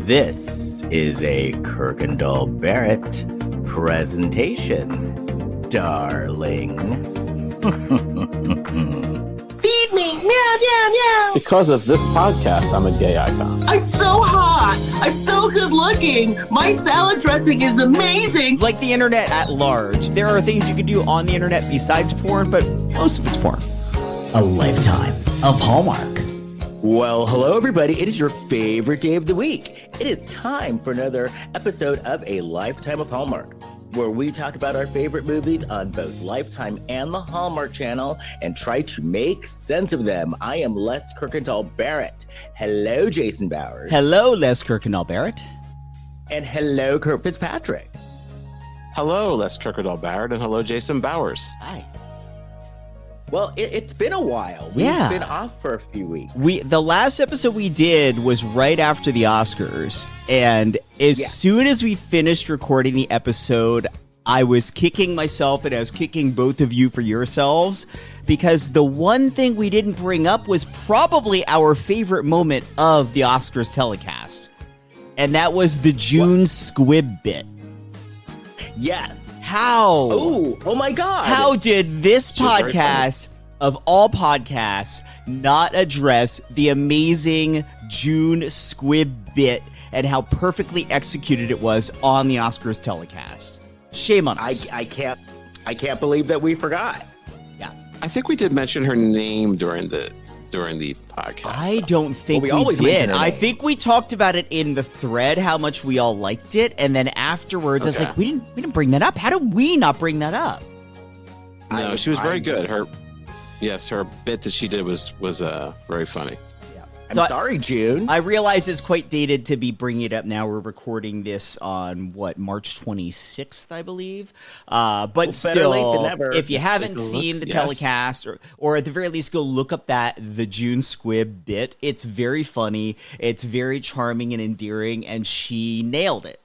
This is a Kirkendall Barrett presentation, darling. Feed me, meow, meow, meow. Because of this podcast, I'm a gay icon. I'm so hot. I'm so good looking. My salad dressing is amazing. Like the internet at large, there are things you can do on the internet besides porn, but most of it's porn. A lifetime of Hallmark. Well, hello, everybody. It is your favorite day of the week. It is time for another episode of A Lifetime of Hallmark, where we talk about our favorite movies on both Lifetime and the Hallmark Channel and try to make sense of them. I am Les Kirkendall Barrett. Hello, Jason Bowers. Hello, Les Kirkendall Barrett. And hello, Kurt Fitzpatrick. Hello, Les Kirkendall Barrett, and hello, Jason Bowers. Hi. Well, it's been a while. We've been off for a few weeks. The last episode we did was right after the Oscars, and as soon as we finished recording the episode, I was kicking myself and I was kicking both of you for yourselves, because the one thing we didn't bring up was probably our favorite moment of the Oscars telecast, and that was the June Squibb bit. Yes. How? Oh my God. How did this podcast, of all podcasts, not address the amazing June Squibb bit and how perfectly executed it was on the Oscars telecast? Shame on us. I can't believe that we forgot. Yeah. I think we did mention her name during the podcast. I don't think we always did. mention her I name. think we talked about it in the thread, how much we all liked it, and then afterwards I was like, we didn't bring that up. How did we not bring that up? No, she was very good. Her bit that she did was very funny. I'm sorry, June. I realize it's quite dated to be bringing it up now. We're recording this on, March 26th, I believe. But better still, late than never. if you haven't seen the telecast, or at the very least go look up the June Squibb bit, it's very funny. It's very charming and endearing, and she nailed it.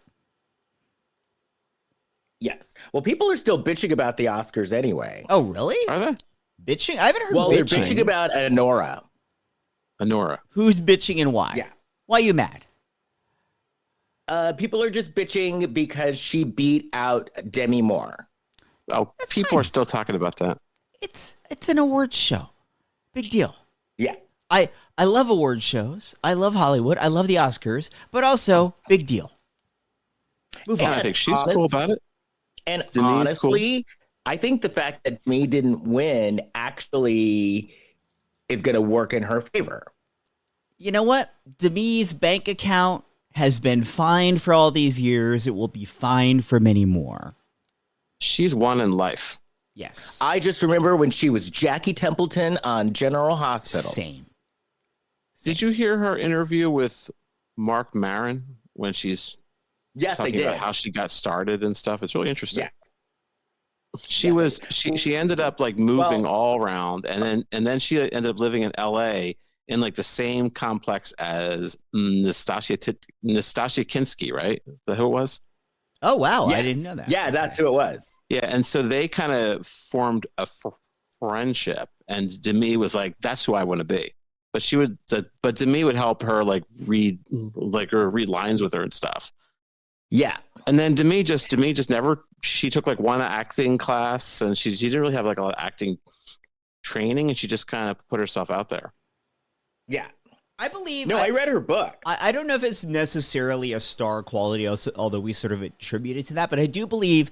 Yes. Well, people are still bitching about the Oscars anyway. Oh, really? Are they? Bitching? I haven't heard They're bitching about Honora. Who's bitching and why? Yeah. Why are you mad? People are just bitching because she beat out Demi Moore. Oh, That's people fine. are still talking about that. It's an awards show. Big deal. Yeah. I love award shows. I love Hollywood. I love the Oscars, but also big deal. Move on. I think she's cool about it. And Demi's honestly, I think the fact that Demi didn't win actually is going to work in her favor. You know what? Demi's bank account has been fined for all these years. It will be fined for many more. She's won in life. Yes. I just remember when she was Jackie Templeton on General Hospital. Same. Did you hear her interview with Mark Maron when she's Yes, I talking did. about how she got started and stuff? It's really interesting. Yeah. She ended up like moving all around, and then she ended up living in LA in like the same complex as Nastasia Kinski, right? Is that who it was? Oh, wow. Yes. I didn't know that. Yeah, that's who it was. Yeah, and so they kind of formed a friendship, and Demi was like, "That's who I want to be." But Demi would help her like read lines with her and stuff. Yeah. And then Demi just never. She took like one acting class, and she didn't really have like a lot of acting training, and she just kind of put herself out there. Yeah. I believe. No, I read her book. I don't know if it's necessarily a star quality, although we sort of attribute it to that, but I do believe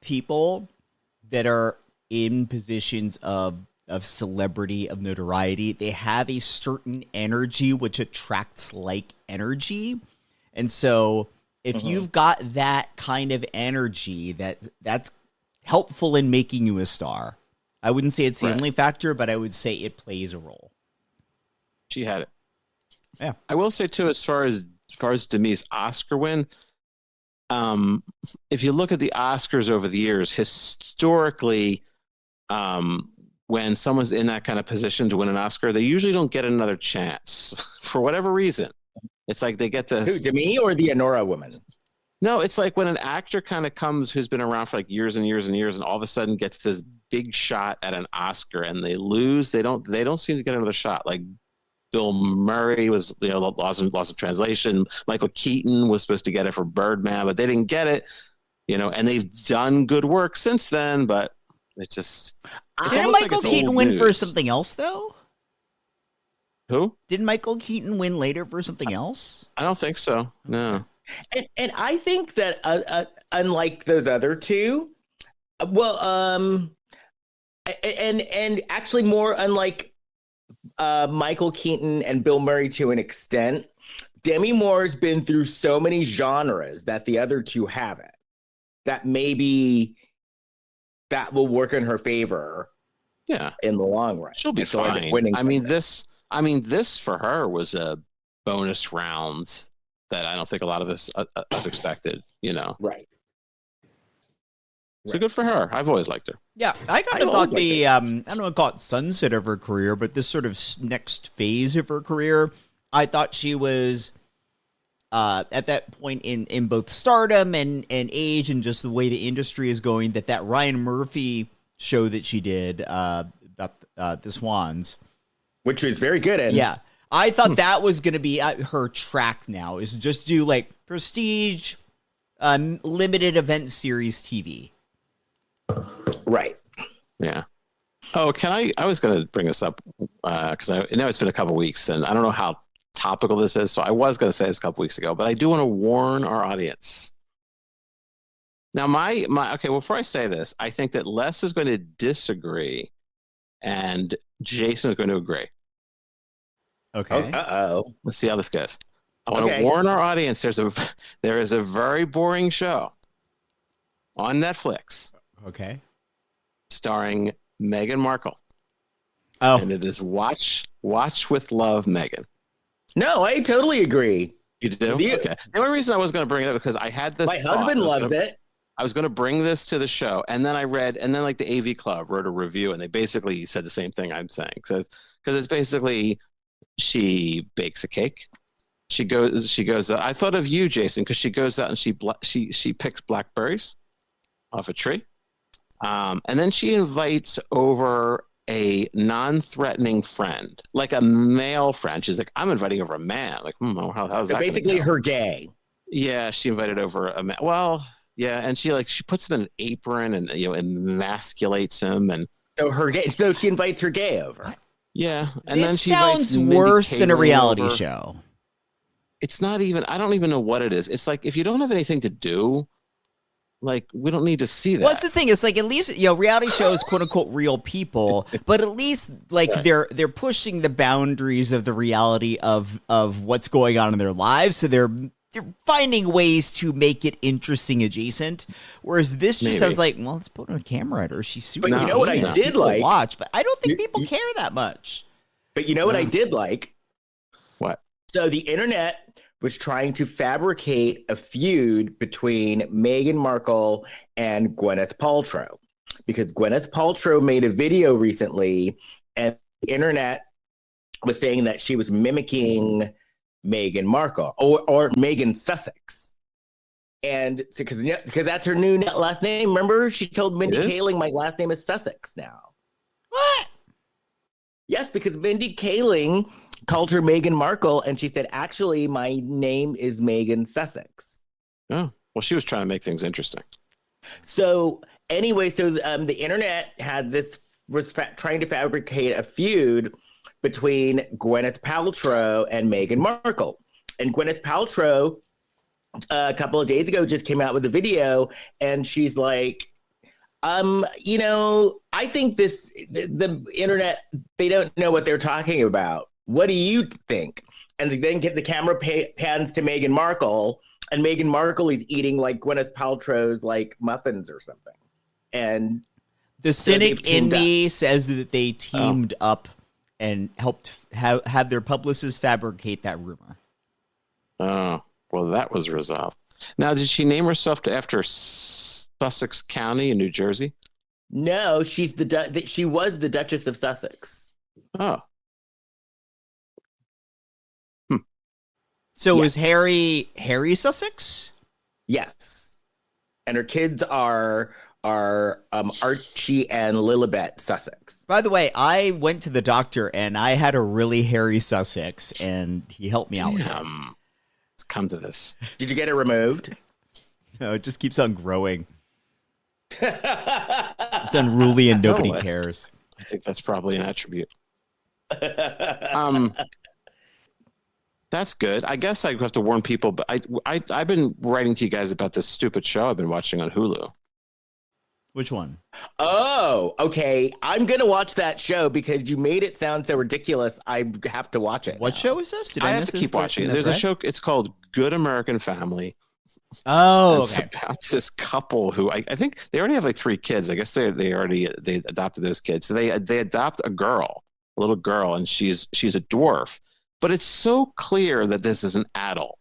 people that are in positions of celebrity, of notoriety, they have a certain energy which attracts like energy. And so if you've got that kind of energy, that's helpful in making you a star. I wouldn't say it's the only factor, but I would say it plays a role. She had it. Yeah. I will say too, as far as Demi's Oscar win, if you look at the Oscars over the years, historically, when someone's in that kind of position to win an Oscar, they usually don't get another chance for whatever reason. It's like they get this. Who, Demi or the Honora woman? No, it's like when an actor kind of comes who's been around for like years and years and years, and all of a sudden gets this big shot at an Oscar, and they lose. They don't seem to get another shot. Like Bill Murray was, lost of translation. Michael Keaton was supposed to get it for Birdman, but they didn't get it. And they've done good work since then, but it just didn't Michael Keaton win for something else though? Who? Didn't Michael Keaton win later for something else? I don't think so. No. And I think that unlike those other two, and actually more unlike Michael Keaton and Bill Murray to an extent, Demi Moore's been through so many genres that the other two haven't. That maybe that will work in her favor. Yeah, in the long run, she'll be fine. I mean, this for her was a bonus round that I don't think a lot of us expected. Right. So good for her. I've always liked her. Yeah, I kind of thought I don't know, call it sunset of her career, but this sort of next phase of her career, I thought she was at that point in both stardom and age and just the way the industry is going, that Ryan Murphy show that she did about the Swans, which was very good. And yeah, I thought that was going to be her track now, is just do like prestige limited event series TV. Right. Yeah. Oh, I was going to bring this up because I know it's been a couple weeks and I don't know how topical this is. So I was going to say this a couple weeks ago, but I do want to warn our audience. Now, okay, before I say this, I think that Les is going to disagree and Jason is going to agree. Okay. Let's see how this goes. I want to warn our audience. There is a very boring show on Netflix. Okay. Starring Meghan Markle. Oh. And it is Watch with Love, Meghan. No, I totally agree. You do? Okay. The only reason I was going to bring it up because I had this. My husband loves it. I was going to bring this to the show, and then like the AV Club wrote a review, and they basically said the same thing I'm saying. Because it's basically she bakes a cake. She goes. I thought of you, Jason, because she goes out and she picks blackberries off a tree. And then she invites over a non-threatening friend, like a male friend. She's like, I'm inviting over a man. Like, how's that? Basically, her gay. Yeah, she invited over a man. Well, yeah, and she puts him in an apron and emasculates him, and so her gay. So she invites her gay over. Yeah, and this then she sounds invites worse than a reality over. show. It's not even. I don't even know what it is. It's like if you don't have anything to do. Like, we don't need to see that. What's the thing? It's like, at least, reality shows, quote unquote, real people, but at least like they're pushing the boundaries of the reality of what's going on in their lives. So they're finding ways to make it interesting adjacent. Whereas this just sounds like, well, let's put a camera at her. She's super. But you know what I did like? Watch, but I don't think people care that much. But you know what I did like? What? So the internet was trying to fabricate a feud between Meghan Markle and Gwyneth Paltrow, because Gwyneth Paltrow made a video recently, and the internet was saying that she was mimicking Meghan Markle or Meghan Sussex, and because that's her new last name. Remember, she told Mindy Kaling, "My last name is Sussex now." What? Yes, because Mindy Kaling called her Meghan Markle, and she said, actually, my name is Meghan Sussex. Oh, well, she was trying to make things interesting. So anyway, the internet was trying to fabricate a feud between Gwyneth Paltrow and Meghan Markle. And Gwyneth Paltrow, a couple of days ago, just came out with a video, and she's like, I think the internet, they don't know what they're talking about. What do you think? And then the camera pans to Meghan Markle, and Meghan Markle is eating like Gwyneth Paltrow's like muffins or something. And the cynic in me says that they teamed up and helped have their publicists fabricate that rumor. Oh, well, that was resolved. Now, did she name herself after Sussex County in New Jersey? No, she was the Duchess of Sussex. Oh. So is Harry Sussex? Yes. And her kids are are Archie and Lilibet Sussex. By the way, I went to the doctor and I had a really hairy Sussex, and he helped me out with it. Let's come to this. Did you get it removed? No, it just keeps on growing. It's unruly and nobody cares. I think that's probably an attribute. That's good. I guess I have to warn people, but I've been writing to you guys about this stupid show I've been watching on Hulu. Which one? Oh, okay. I'm going to watch that show because you made it sound so ridiculous. I have to watch it. What now. show is this? Did I have miss to this keep watching it. There's a show. It's called Good American Family. Oh, It's okay. about this couple who I think they already have like 3 kids. I guess they adopted those kids. So they adopt a little girl, and she's a dwarf. But it's so clear that this is an adult.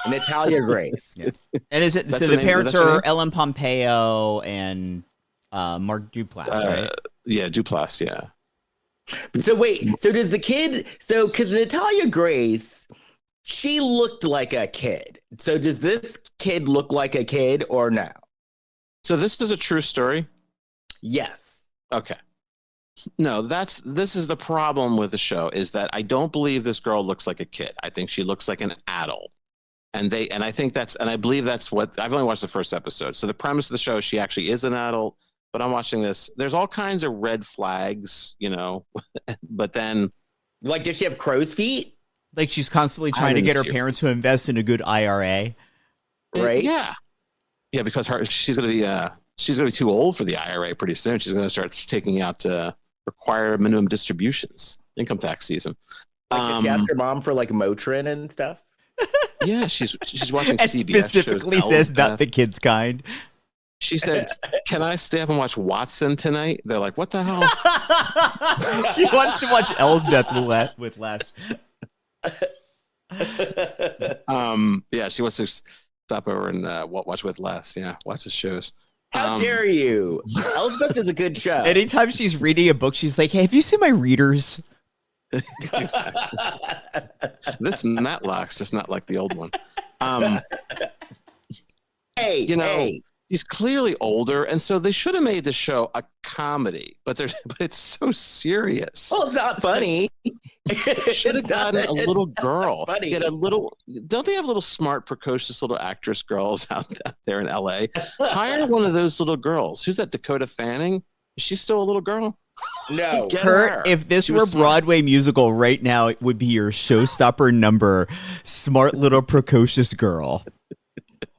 Natalia Grace. Yeah. And is it That's so? the The name- parents that's her are name? Ellen Pompeo and Mark Duplass, right? Yeah, Duplass. Yeah. So wait, so does the kid, because Natalia Grace, she looked like a kid. So does this kid look like a kid or no? So this is a true story. Yes. Okay. No, this is the problem with the show, is that I don't believe this girl looks like a kid. I think she looks like an adult. And I believe that's what I've only watched the first episode. So the premise of the show is she actually is an adult, but I'm watching this. There's all kinds of red flags, but then Like, does she have crow's feet? Like she's constantly trying to get her haven't seen- parents to invest in a good IRA. Right? Yeah. Yeah, because she's gonna be too old for the IRA pretty soon. She's gonna start taking out required minimum distributions, income tax season. Like, did she ask her mom for like Motrin and stuff? Yeah, she's watching And CBS specifically shows says not Elspeth. the kid's kind. She said, "Can I stay up and watch Watson tonight?" They're like, "What the hell?" She wants to watch Elsbeth with Les. Yeah, she wants to stop over and watch with Les. Yeah, watch the shows. How dare you? Elspeth is a good show. Anytime she's reading a book, she's like, "Hey, have you seen my readers?" This Matlock's just not like the old one. Hey, hey. He's clearly older, and so they should have made the show a comedy, but it's so serious. Well, it's not funny. Should have gotten a little girl. Funny. Get a little. Don't they have little smart, precocious little actress girls out there in LA? Hire one of those little girls. Who's that? Dakota Fanning? Is she still a little girl? No. Get Kurt, her. if this She were a was smart. Broadway musical right now, it would be your showstopper number, Smart Little Precocious Girl.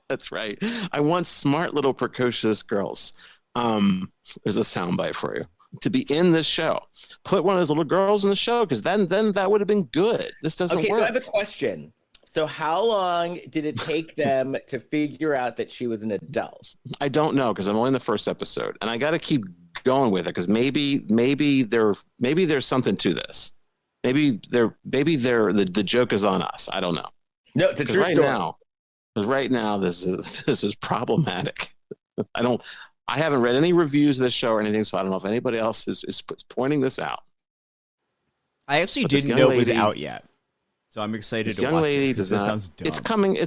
That's right. I want smart little precocious girls. There's a soundbite for you. To be in this show. Put one of those little girls in the show, because then that would have been good. This doesn't Okay, work. so I have a question. So how long did it take them to figure out that she was an adult? I don't know, because I'm only in the first episode, and I got to keep going with it, because maybe there's something to this. Maybe the joke is on us. I don't know. No, it's a Because true right story. now, this is problematic. I haven't read any reviews of this show or anything, so I don't know if anybody else is pointing this out. I actually But this didn't young know it was lady- out yet, so I'm excited This to young watch lady this because does that not. sounds dumb. It's coming.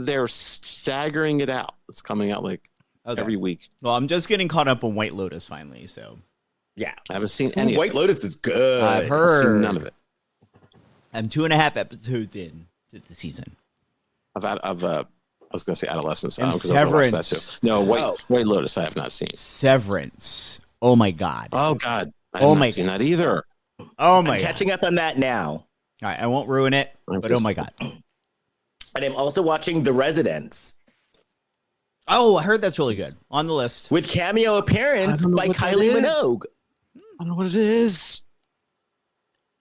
They're staggering it out. It's coming out like Okay. every week. Well, I'm just getting caught up on White Lotus finally, so Yeah. I haven't seen any. White Lotus is good. I've I've heard seen none of it. I'm 2.5 episodes in to the season. I was going to say Adolescence. And 'cause I was gonna watch Severance. that too. No, Oh. White Lotus. I have not seen. Severance. Oh my god. Oh God, I Oh have my not seen that either. Oh my I'm god. catching up on that now. All right, I won't ruin it, but oh my god. And I'm also watching The Residents Oh, I heard that's really good. On the list. with cameo appearance I don't know by what that Kylie is. Minogue. I don't know what it is.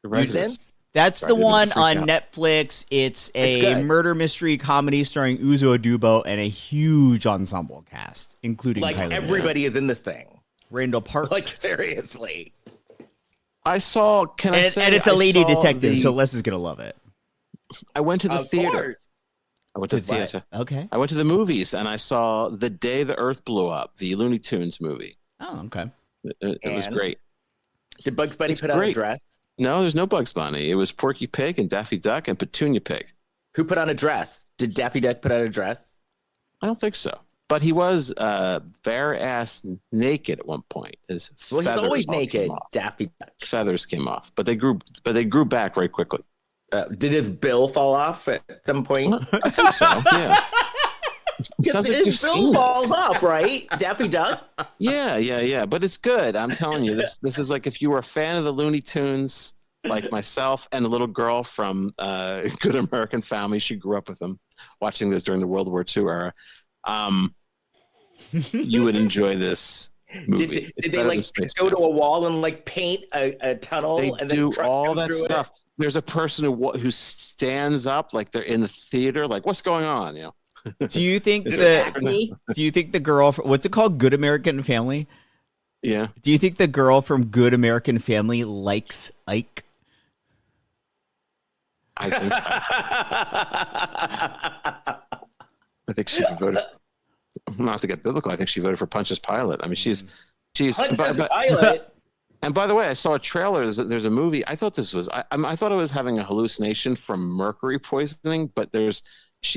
The Residence. Residents? That's Sorry, the I didn't one freak on out. Netflix. It's It's a good. murder mystery comedy starring Uzo Adubo and a huge ensemble cast, including Like Kylie Minogue. everybody is in this thing. Randall Park. Like seriously. I saw. Can I say? and it's a I lady saw detective, the- so Les is gonna love it. I went to the Of theater. course. I went to the What? theater. Okay. I went to the movies and I saw The Day the Earth Blew Up, the Looney Tunes movie. Oh, okay. It was And? great. Did Bugs Bunny It's put on a great. dress? No, there's no Bugs Bunny. It was Porky Pig and Daffy Duck and Petunia Pig. Who put on a dress? Did Daffy Duck put on a dress? I don't think so. But he was bare ass naked at one point. His Well, he's feathers always all came naked. off. Daffy Duck. Feathers came off, but they grew back very quickly. Did his bill fall off at some point? I think so. Yeah. Sounds like you've His bill seen falls this. off, right? Daffy Duck. Yeah. But it's good. I'm telling you, this is like if you were a fan of the Looney Tunes, like myself and a little girl from Good American Family. She grew up with them, watching this during the World War II era. You would enjoy this movie. Did they like go to a wall and like paint a tunnel? They and do then all that through stuff. There's a person who stands up like they're in the theater, like what's going on? You know. Do you think Do you think the girl from, what's it called, Good American Family? Yeah. Do you think the girl from Good American Family likes Ike? I think she voted. Not to get biblical, I think she voted for Pontius Pilate. I mean, she's. Pontius but- Pilate. And by the way, I saw a trailer. There's a movie. I thought this was. I thought I was having a hallucination from mercury poisoning. But there's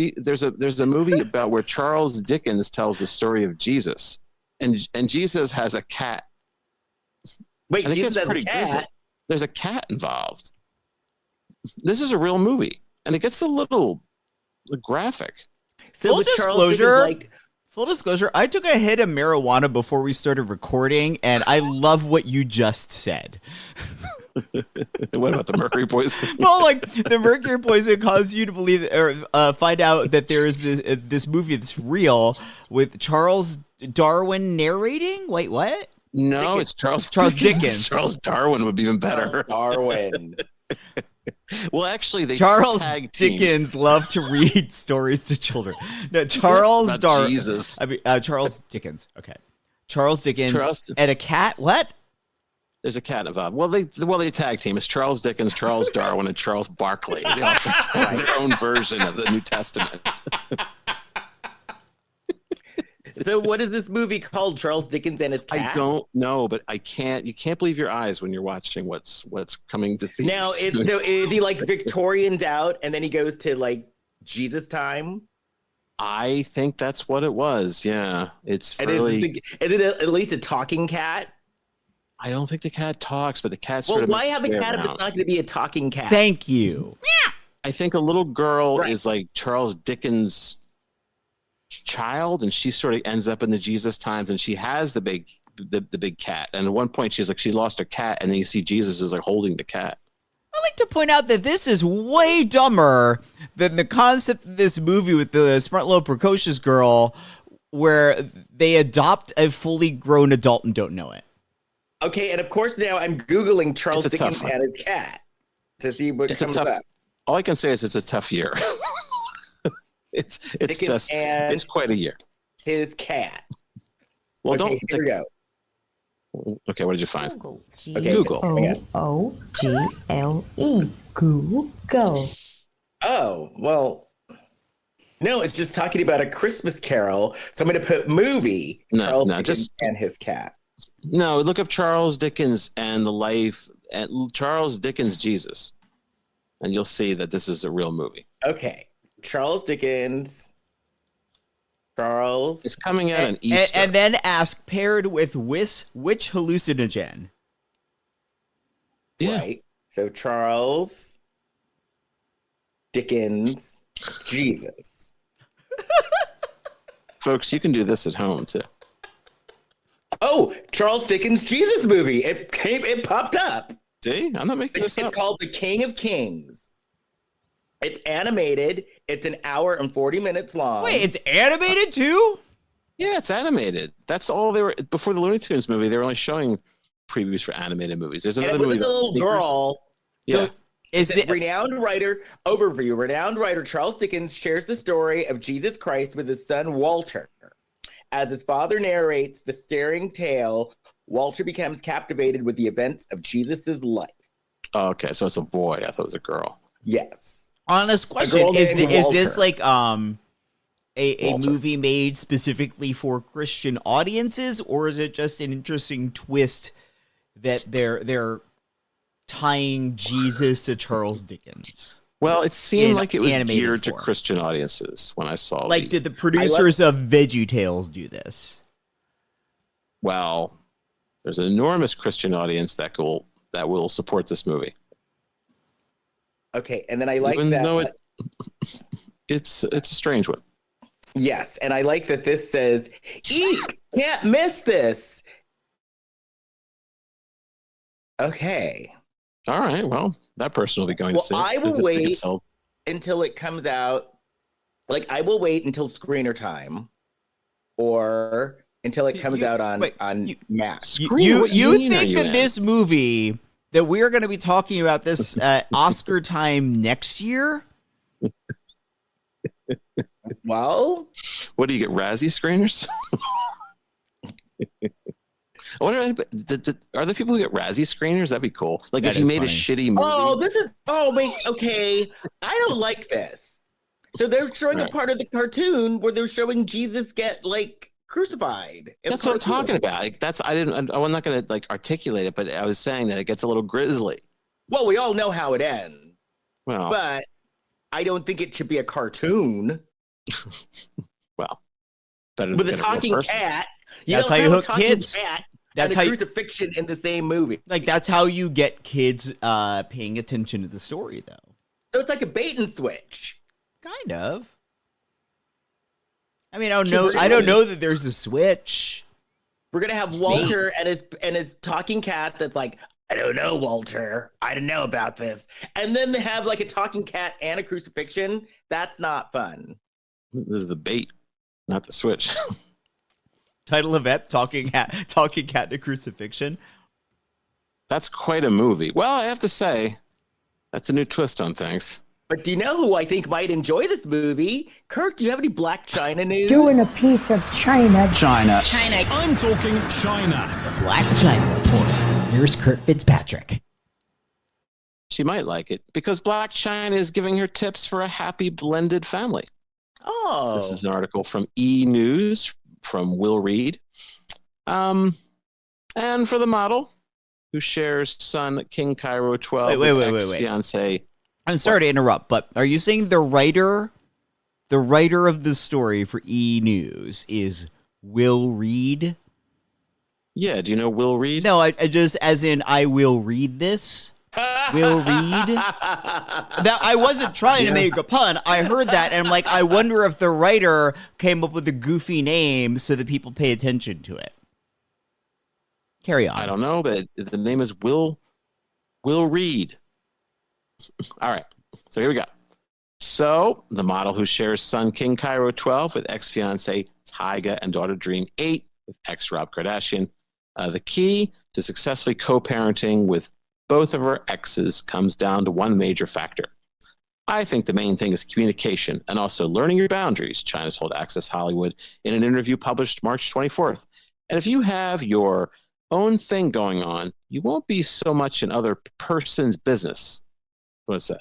a movie about where Charles Dickens tells the story of Jesus, and Jesus has a cat. Wait, And it Jesus gets has a pretty cat? grisly. There's a cat involved. This is a real movie, and it gets a little graphic. So Full was Charles disclosure, Dickens like, Full disclosure, I took a hit of marijuana before we started recording, and I love what you just said. What about the mercury poisoning? Well, like the mercury poison caused you to believe or find out that there is this movie that's real with Charles Darwin narrating. Wait, what? No, it's Charles Dickens. Charles Darwin would be even better. Darwin. Well, actually, they Charles tag team. Dickens loved to read stories to children. No, Charles About Darwin. Jesus. I mean, Charles Dickens. Okay, Charles Dickens Charles- and a cat. What? There's a cat involved. Well, they tag team. It's Charles Dickens, Charles Darwin, and Charles Barkley. They all have their own version of the New Testament. So what is this movie called? Charles Dickens and his cat? I don't know, but I can't. You can't believe your eyes when you're watching what's coming to theaters. Now, is he like Victorianed out and then he goes to like Jesus time? I think that's what it was. Yeah, it's And really. is it at least a talking cat? I don't think the cat talks, but the cat Well, sort of. why makes have a its way cat if around. it's not going to be a talking cat? Thank you. I think a little girl Right. is like Charles Dickens' child, and she sort of ends up in the Jesus times, and she has the big cat. And at one point, she's like she lost her cat, and then you see Jesus is like holding the cat. I'd like to point out that this is way dumber than the concept of this movie with the smart little precocious girl where they adopt a fully grown adult and don't know it. Okay, and of course now I'm Googling Charles It's a tough Dickens one. and his cat to see what It's a comes tough. up. All I can say is it's a tough year. it's Dickens just and it's quite a year. his cat. Well, Okay, don't. here we go. Okay, what did you find? Okay, Google. it's coming up. Google. Google. Oh, well, no, it's just talking about a Christmas Carol. So I'm going to put movie No, Charles no, Dickens just- and his cat. No, look up Charles Dickens and the life and Charles Dickens Jesus, and you'll see that this is a real movie. Okay, Charles Dickens. Charles. It's coming out on And, Easter. and then ask paired with which hallucinogen? Yeah. Right. So Charles Dickens Jesus. Folks, you can do this at home too. Oh, Charles Dickens Jesus movie. It popped up. See, I'm not making It's this up. called The King of Kings. It's animated. It's an hour and 40 minutes long. Wait, it's animated too? Yeah, it's animated. That's all they were before the Looney Tunes movie. They were only showing previews for animated movies. There's and another it was movie. a about little sneakers. girl. Yeah. Is it Renowned writer overview. Renowned writer Charles Dickens shares the story of Jesus Christ with his son Walter. As his father narrates the stirring tale, Walter becomes captivated with the events of Jesus's life. Oh, okay, so it's a boy. I thought it was a girl. Yes. honest question? girl Is named this Walter. like a Walter. movie made specifically for Christian audiences, or is it just an interesting twist that they're tying Jesus to Charles Dickens? Well, it seemed in like it was animated geared to form. Christian audiences when I saw. Like, did the producers of VeggieTales do this? Well, there's an enormous Christian audience that will support this movie. Okay, and then I like Even that. though it's a strange one. Yes, and I like that this says, "Eek, can't miss this." Okay. All right. Well, that person will be going to see it. I will Is it wait ticket sold? until it comes out. Like, I will wait until screener time, or until it comes out on Max. What do You mean, are think you that in? this movie that we're going to be talking about this Oscar time next year? Well, What do you get? Razzie screeners? I wonder, are there people who get Razzie screeners? That'd be cool. Like That if you is made funny. a shitty movie. wait, okay. I don't like this. So they're showing a Right. part of the cartoon where they're showing Jesus get like crucified. in That's the what I'm cartoon. talking about. Like, I'm not going to like articulate it, but I was saying that it gets a little grisly. Well, we all know how it ends, Well, but I don't think it should be a cartoon well, better than with a get real talking person. cat. That's how don't you have a hook talking kids. cat That's and how a you- crucifixion in the same movie. Like, that's how you get kids paying attention to the story, though. So it's like a bait and switch. Kind of. I mean, I don't know that there's a switch. We're gonna have Walter and his talking cat that's like, I don't know, Walter. I don't know about this. And then they have like a talking cat and a crucifixion. That's not fun. This is the bait, not the switch. Title of ep: Talking Cat to Crucifixion. That's quite a movie. Well, I have to say, that's a new twist on things. But do you know who I think might enjoy this movie? Kirk, do you have any Black China news? Doing a piece of China. China. I'm talking China. The Black China Report. Here's Kurt Fitzpatrick. She might like it because Black China is giving her tips for a happy blended family. Oh. This is an article from E! News from Will Reed. And for the model who shares son King Cairo 12 Wait. ex-fiance. I'm sorry to interrupt, but are you saying the writer of the story for E! News is Will Reed? Yeah, do you know Will Reed? No, I just, as in, I will read this. Will Reed? That I wasn't trying to make a pun. I heard that, and I'm like, I wonder if the writer came up with a goofy name so that people pay attention to it. Carry on. I don't know, but the name is Will Reed. All right, so here we go. So the model who shares son King Cairo 12 with ex-fiance Tyga and daughter Dream 8 with ex-Rob Kardashian. The key to successfully co-parenting with both of her exes comes down to one major factor. I think the main thing is communication and also learning your boundaries, China told Access Hollywood in an interview published March 24th. And if you have your own thing going on, you won't be so much in other person's business. What it said.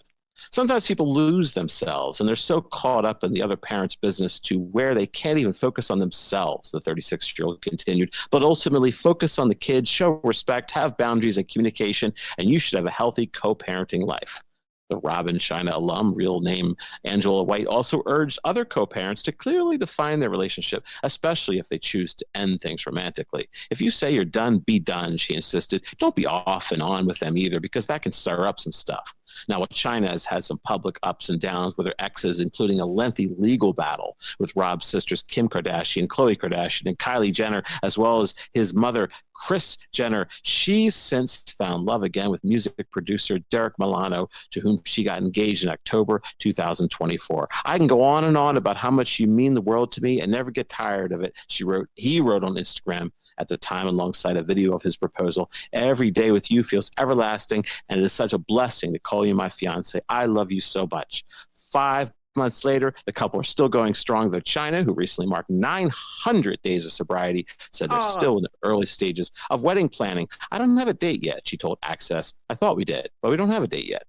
Sometimes people lose themselves and they're so caught up in the other parent's business to where they can't even focus on themselves, the 36-year-old continued, but ultimately focus on the kids, show respect, have boundaries and communication, and you should have a healthy co-parenting life. The Robin China alum, real name Angela White, also urged other co-parents to clearly define their relationship, especially if they choose to end things romantically. If you say you're done, be done, she insisted. Don't be off and on with them either, because that can stir up some stuff. Now, while China has had some public ups and downs with her exes, including a lengthy legal battle with Rob's sisters Kim Kardashian, Khloe Kardashian, and Kylie Jenner, as well as his mother, Kris Jenner, she's since found love again with music producer Derek Milano, to whom she got engaged in October 2024. I can go on and on about how much you mean the world to me and never get tired of it, he wrote on Instagram at the time alongside a video of his proposal. Every day with you feels everlasting, and it is such a blessing to call you my fiance. I love you so much. 5 months later, the couple are still going strong, though China, who recently marked 900 days of sobriety, said they're still in the early stages of wedding planning. I don't have a date yet, she told Access. I thought we did, but we don't have a date yet.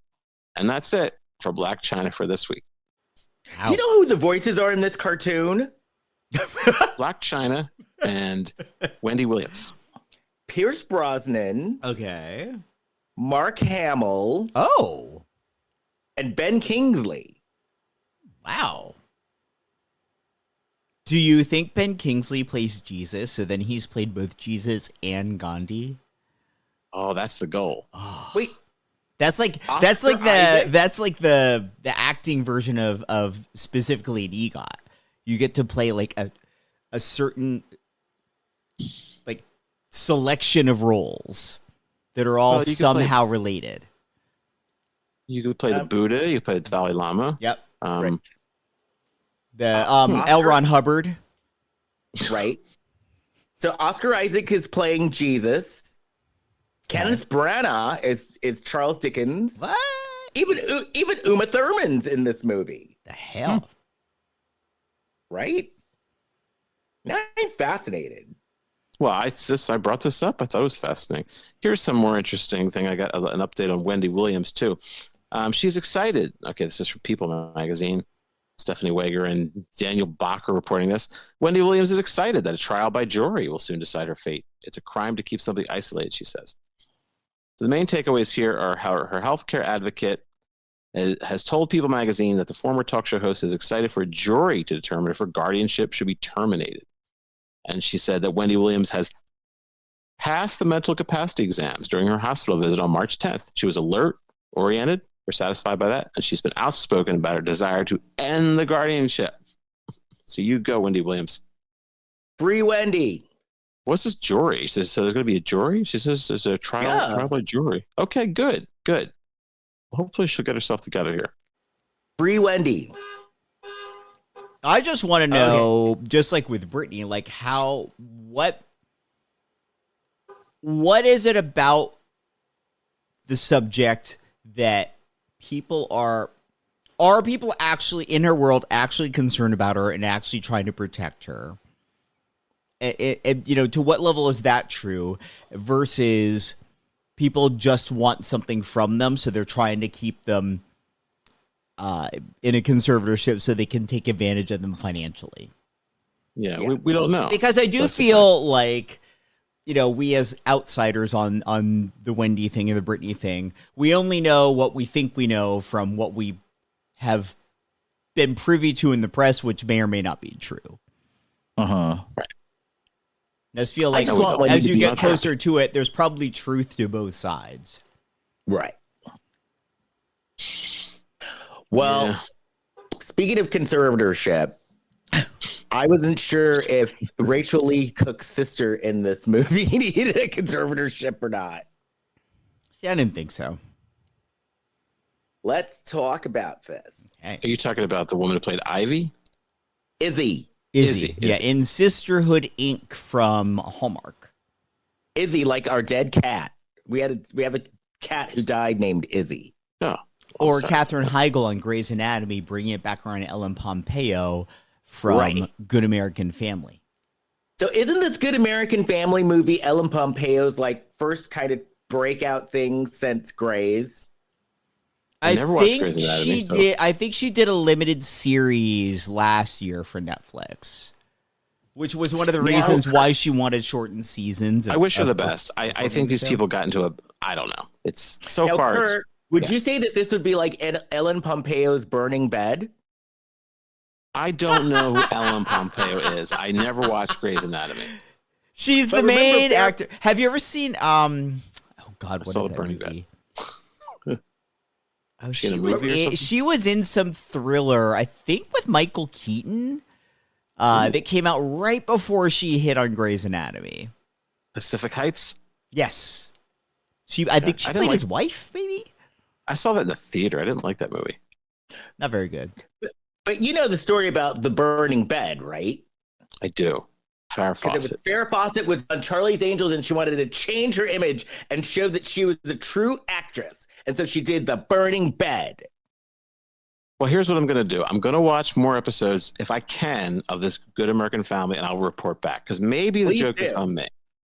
And that's it for Black China for this week. Do you know who the voices are in this cartoon? Black China and Wendy Williams. Pierce Brosnan, Okay. Mark Hamill, Oh. and Ben Kingsley. Wow. Do you think Ben Kingsley plays Jesus, so then he's played both Jesus and Gandhi? Oh, that's the goal. Oh. Wait, That's like the acting version of specifically an EGOT. You get to play like a certain like selection of roles that are all somehow related. You could play the Buddha. You could play the Dalai Lama. Yep. Right. The L. Ron Hubbard. Right. So Oscar Isaac is playing Jesus. Kenneth Branagh is Charles Dickens. What? Even Uma Thurman's in this movie. The hell? Right? Now I'm fascinated. Well, I brought this up. I thought it was fascinating. Here's some more interesting thing. I got an update on Wendy Williams, too. She's excited. Okay, this is from People magazine. Stephanie Wager and Daniel Bacher reporting this. Wendy Williams is excited that a trial by jury will soon decide her fate. It's a crime to keep somebody isolated, she says. So the main takeaways here are how her healthcare advocate has told People magazine that the former talk show host is excited for a jury to determine if her guardianship should be terminated. And she said that Wendy Williams has passed the mental capacity exams during her hospital visit on March 10th. She was alert, oriented, or satisfied by that, and she's been outspoken about her desire to end the guardianship. So you go, Wendy Williams. Free Wendy. What's this jury? She says, so there's going to be a jury? She says there's a trial by jury. Okay, good. Hopefully she'll get herself together here. Free Wendy. I just want to know, just like with Brittany, like what is it about the subject that people are people actually in her world actually concerned about her and actually trying to protect her? And to what level is that true versus people just want something from them, so they're trying to keep them in a conservatorship so they can take advantage of them financially? Yeah. We don't know. Because I do feel like, we as outsiders on the Wendy thing and the Brittany thing, we only know what we think we know from what we have been privy to in the press, which may or may not be true. Right. I just feel like as you get closer to it, there's probably truth to both sides. Right. Well, speaking of conservatorship, I wasn't sure if Rachel Leigh Cook's sister in this movie needed a conservatorship or not. See, I didn't think so. Let's talk about this. Okay. Are you talking about the woman who played Ivy? Izzy. Yeah, in Sisterhood Inc. from Hallmark. Izzy, like our dead cat. We have a cat who died named Izzy. Oh. Or Katherine Heigl on Grey's Anatomy, bringing it back around to Ellen Pompeo from Good American Family. So isn't this Good American Family movie Ellen Pompeo's first kind of breakout thing since Grey's? I never watched Grey's Anatomy. I think she did a limited series last year for Netflix, which was one of the reasons why she wanted shortened seasons. I wish her the best. I think these people got into I don't know. It's so far. Kurt, would you say that this would be like Ellen Pompeo's Burning Bed? I don't know who Ellen Pompeo is. I never watched Grey's Anatomy. She's the main actor. Have you ever seen what is that movie? Oh, she was in some thriller, I think with Michael Keaton, that came out right before she hit on Grey's Anatomy. Pacific Heights? Yes. I think she played his wife, maybe? I saw that in the theater. I didn't like that movie. Not very good. But you know the story about the burning bed, right? I do. Farrah Fawcett. Farrah Fawcett was on Charlie's Angels, and she wanted to change her image and show that she was a true actress. And so she did the burning bed. Well, here's what I'm going to do. I'm going to watch more episodes, if I can, of this Good American Family, and I'll report back. Because maybe the joke is on me.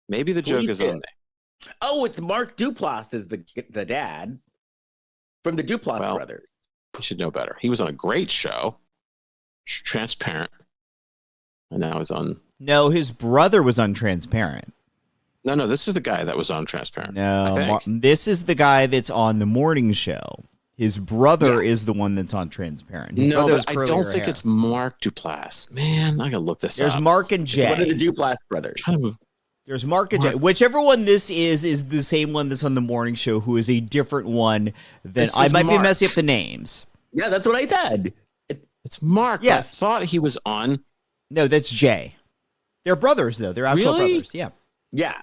Maybe the joke is on me. Oh, it's Mark Duplass is the dad from the Duplass brothers. You should know better. He was on a great show, Transparent. And now he's on... No, his brother was on Transparent. No, this is the guy that was on Transparent. No, this is the guy that's on the morning show. His brother is the one that's on transparent. His brother has I curlier don't think hair. it's Mark Duplass. Man, I gotta look this There's up. Mark and It's Jay. one of the Duplass brothers. There's Mark and Jay. Whichever one this is the same one that's on the morning show, who is a different one than This I is might be Mark. messing up the names. Yeah, that's what I said. It's Mark. Yeah. I thought he was on. No, that's Jay. They're brothers, though. They're actual Really? brothers. Yeah. Yeah,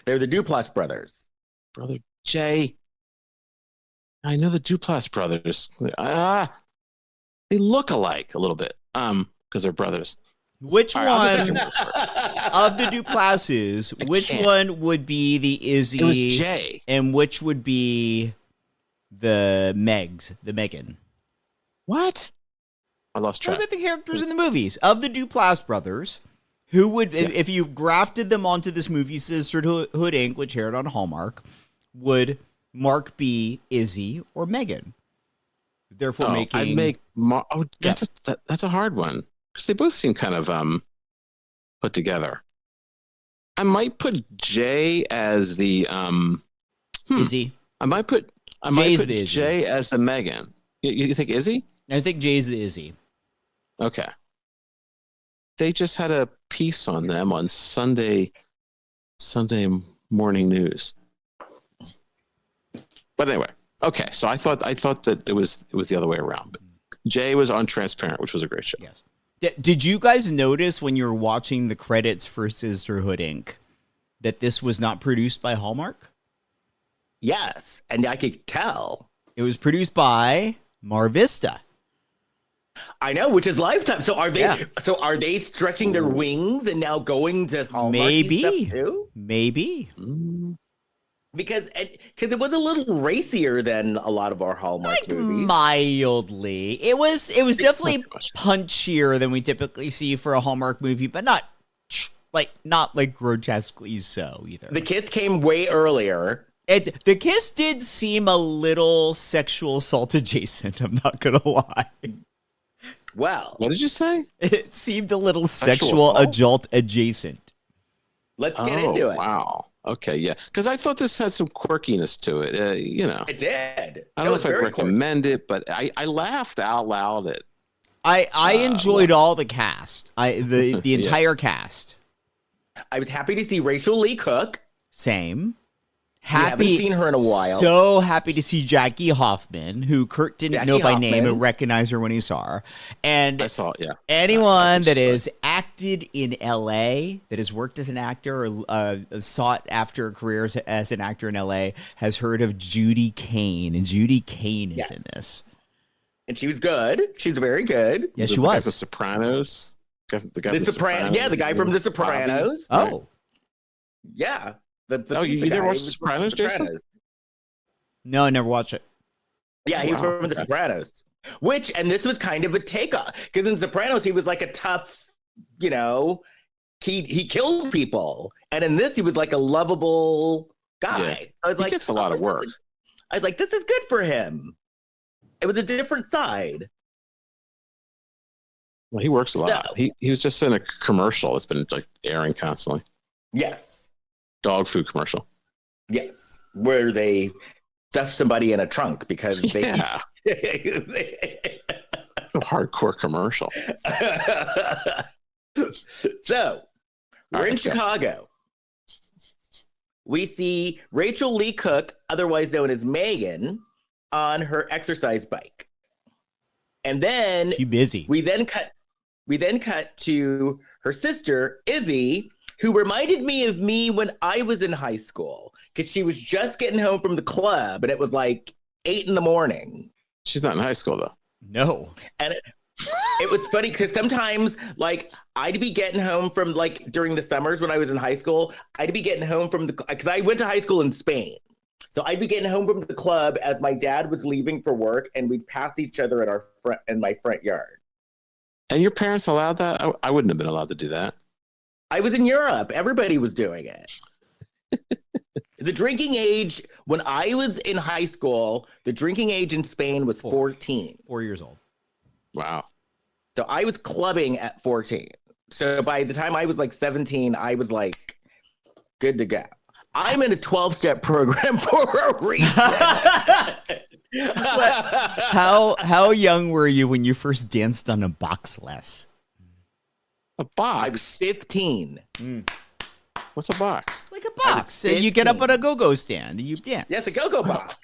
they're the Duplass brothers. Brother Jay. I know the Duplass brothers. They look alike a little bit. Because they're brothers. Which All right, I'll just one take your word for it. of the Duplasses, which can't. one would be the Izzy? It was Jay. And which would be the Megan? What? I lost What track. about the characters in the movies of the Duplass brothers? Who would, if you grafted them onto this movie, Sisterhood Inc., which aired on Hallmark, would Mark be Izzy or Megan? Therefore, making I'd make that's a hard one because they both seem kind of put together. I might put Jay as the Izzy. I might put Jay's the Izzy. Jay as the Megan. You think Izzy? I think Jay's the Izzy. Okay. They just had a piece on them on Sunday morning news. But anyway, okay. So I thought that it was the other way around. But Jay was on Transparent, which was a great show. Yes. Did you guys notice when you were watching the credits for Sisterhood Inc. that this was not produced by Hallmark? Yes, and I could tell. It was produced by Mar Vista. I know, which is Lifetime. So are they? Yeah. So are they stretching their wings and now going to Hallmark Maybe. stuff too? Maybe. Because it was a little racier than a lot of our Hallmark movies. Mildly. It was definitely too much. punchier than we typically see for a Hallmark movie, but not like grotesquely so either. The kiss came way earlier. The kiss did seem a little sexual assault adjacent, I'm not gonna lie. Well, What did you say? It seemed a little Sexual sexual assault? adult adjacent. let's get into it. Wow. Okay, yeah. Because I thought this had some quirkiness to it. It did. I don't know if I'd recommend it, but I laughed out loud at. I enjoyed all the cast. The entire cast. I was happy to see Rachel Leigh Cook. Same. Haven't seen her in a while. So happy to see Jackie Hoffman, who Kurt didn't Jackie know by name Hoffman. and recognize her when he saw her. And I saw it, yeah. anyone that Sorry. has acted in LA, that has worked as an actor or sought after a career as an actor in LA, has heard of Judy Kain. And Judy Kain is in this. And she was good. She was very good. Yes, she The guy from The was. Sopranos. The guy from The Sopranos. Yeah, the guy from The Sopranos. Oh. Yeah. The You pizza didn't guy watch was The from Sopranos, Jason? No, I never watched it. Yeah, he was Wow, from The okay. Sopranos. And this was kind of a takeoff. Because in Sopranos, he was like a tough, he killed people. And in this, he was like a lovable guy. Yeah. So I was He like, gets a lot of work. I was like, this is good for him. It was a different side. Well, he works a lot. So- He was just in a commercial that's been like airing constantly. Yes. Dog food commercial. Yes. Where they stuff somebody in a trunk because they. Yeah. A hardcore commercial. So, we're All right, in let's go. Chicago. We see Rachel Leigh Cook, otherwise known as Megan, on her exercise bike. And then She busy. we then cut to her sister, Izzy, who reminded me of me when I was in high school, because she was just getting home from the club and it was like 8 a.m. She's not in high school though. No. And it was funny because sometimes, like, I'd be getting home from, like, during the summers when I was in high school, I'd be getting home from because I went to high school in Spain. So I'd be getting home from the club as my dad was leaving for work, and we'd pass each other in my front yard. And your parents allowed that? I wouldn't have been allowed to do that. I was in Europe. Everybody was doing it. The drinking age, when I was in high school, the drinking age in Spain was 14. 4 years old. Wow. So I was clubbing at 14. So by the time I was like 17, I was like good to go. I'm in a 12-step program for a reason. How young were you when you first danced on a box, Les? A I was box. 15. What's a box? Like a box. So you get up on a go-go stand and you dance. Yes, a go-go box.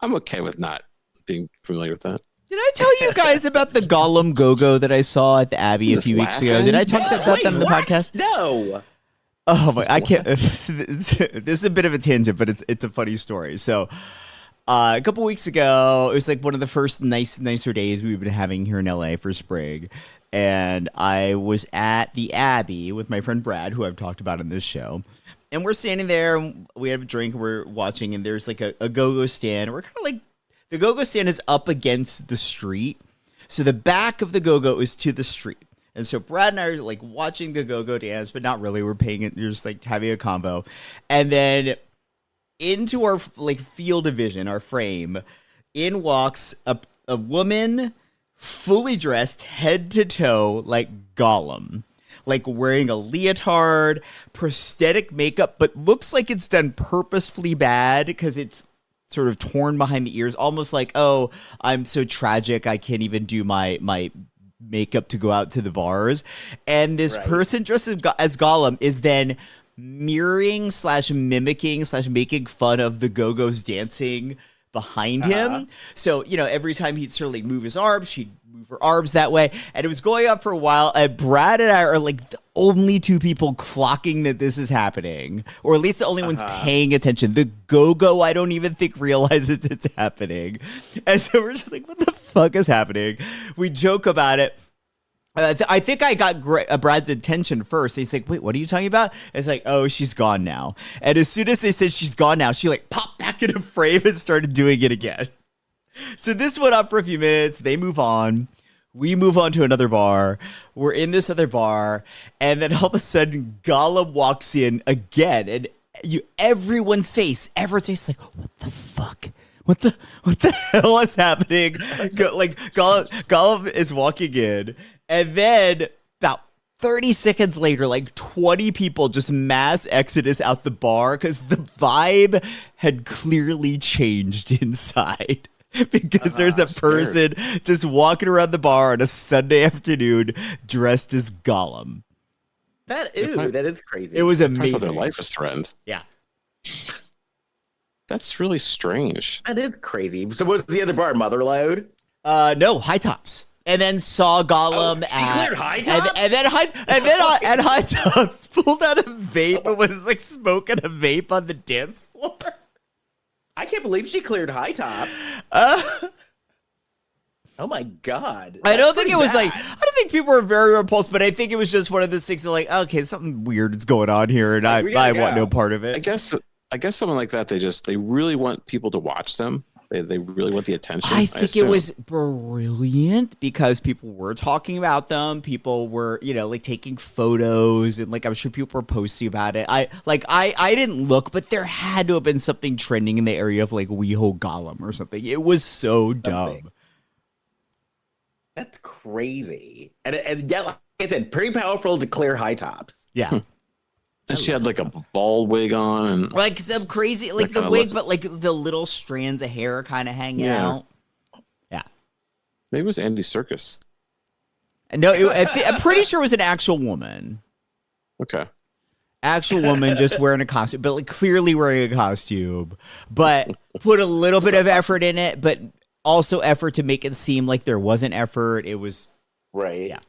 I'm okay with not being familiar with that. Did I tell you guys about the Gollum go-go that I saw at the Abbey a Just few weeks ago? laughing? Did I talk about that on the What? podcast? No. Oh my! I can't. This is a bit of a tangent, but it's a funny story. So, a couple weeks ago, it was like one of the first nicer days we've been having here in LA for spring, and I was at the Abbey with my friend Brad, who I've talked about in this show, and we're standing there, and we have a drink, and we're watching, and there's like a go-go stand. We're kind of like the go-go stand is up against the street, so the back of the go-go is to the street. And so Brad and I are like watching the go-go dance, but not really. We're paying it. You're just like having a convo. And then into our like field of vision, our frame, in walks a woman fully dressed head to toe like Gollum. Like wearing a leotard, prosthetic makeup, but looks like it's done purposefully bad because it's sort of torn behind the ears. Almost like, oh, I'm so tragic. I can't even do my makeup to go out to the bars, and this person dressed as Gollum is then mirroring / mimicking / making fun of the Go-Go's dancing behind him. So, you know, every time he'd sort of like move his arms, she'd move her arms that way, and it was going on for a while, and Brad and I are like the only two people clocking that this is happening, or at least the only ones paying attention. The Go-Go, I don't even think realizes it's happening, and so we're just like, what the fuck is happening? We joke about it. I think I got Brad's attention first. He's like, wait, what are you talking about? It's like, oh, she's gone now. And as soon as they said she's gone now, she like popped back in a frame and started doing it again. So this went on for a few minutes. They move on. We move on to another bar. We're in this other bar. And then all of a sudden, Gollum walks in again. And everyone's face is like, what the fuck? What the hell is happening? Like Gollum is walking in. And then about 30 seconds later, like 20 people just mass exodus out the bar because the vibe had clearly changed inside. Because there's a person just walking around the bar on a Sunday afternoon dressed as Gollum. That is crazy. It was Turns amazing. out their life is threatened. Yeah. That's really strange. That is crazy. So what's the other bar? Motherload? No, High Tops. And then saw Gollum She cleared High Tops? and then at High Tops pulled out a vape and was like smoking a vape on the dance floor. I can't believe she cleared High Top. Oh my God. I don't think That's it was pretty like, bad. I don't think people were very repulsed, but I think it was just one of those things of like, okay, something weird is going on here, and We I gotta want go. no part of I it. guess someone like that, they really want people to watch them. They really want the attention. I think it assume. was brilliant because people were talking about them. People were, like taking photos, and like I'm sure people were posting about it. I didn't look, but there had to have been something trending in the area of like WeHo Gollum or something. It was so dumb. That's crazy. And yeah, like I said, pretty powerful to clear High Tops. Yeah. And she had like a bald wig on, and Like some crazy, like the kinda wig, look- but like the little strands of hair kind of hanging Yeah. out. Yeah. maybe it was Andy Serkis. No, I'm pretty sure it was an actual woman. Okay. Actual woman just wearing a costume, but like clearly wearing a costume, but put a little bit of effort in it, but also effort to make it seem like there wasn't effort. It was, Right. Yeah.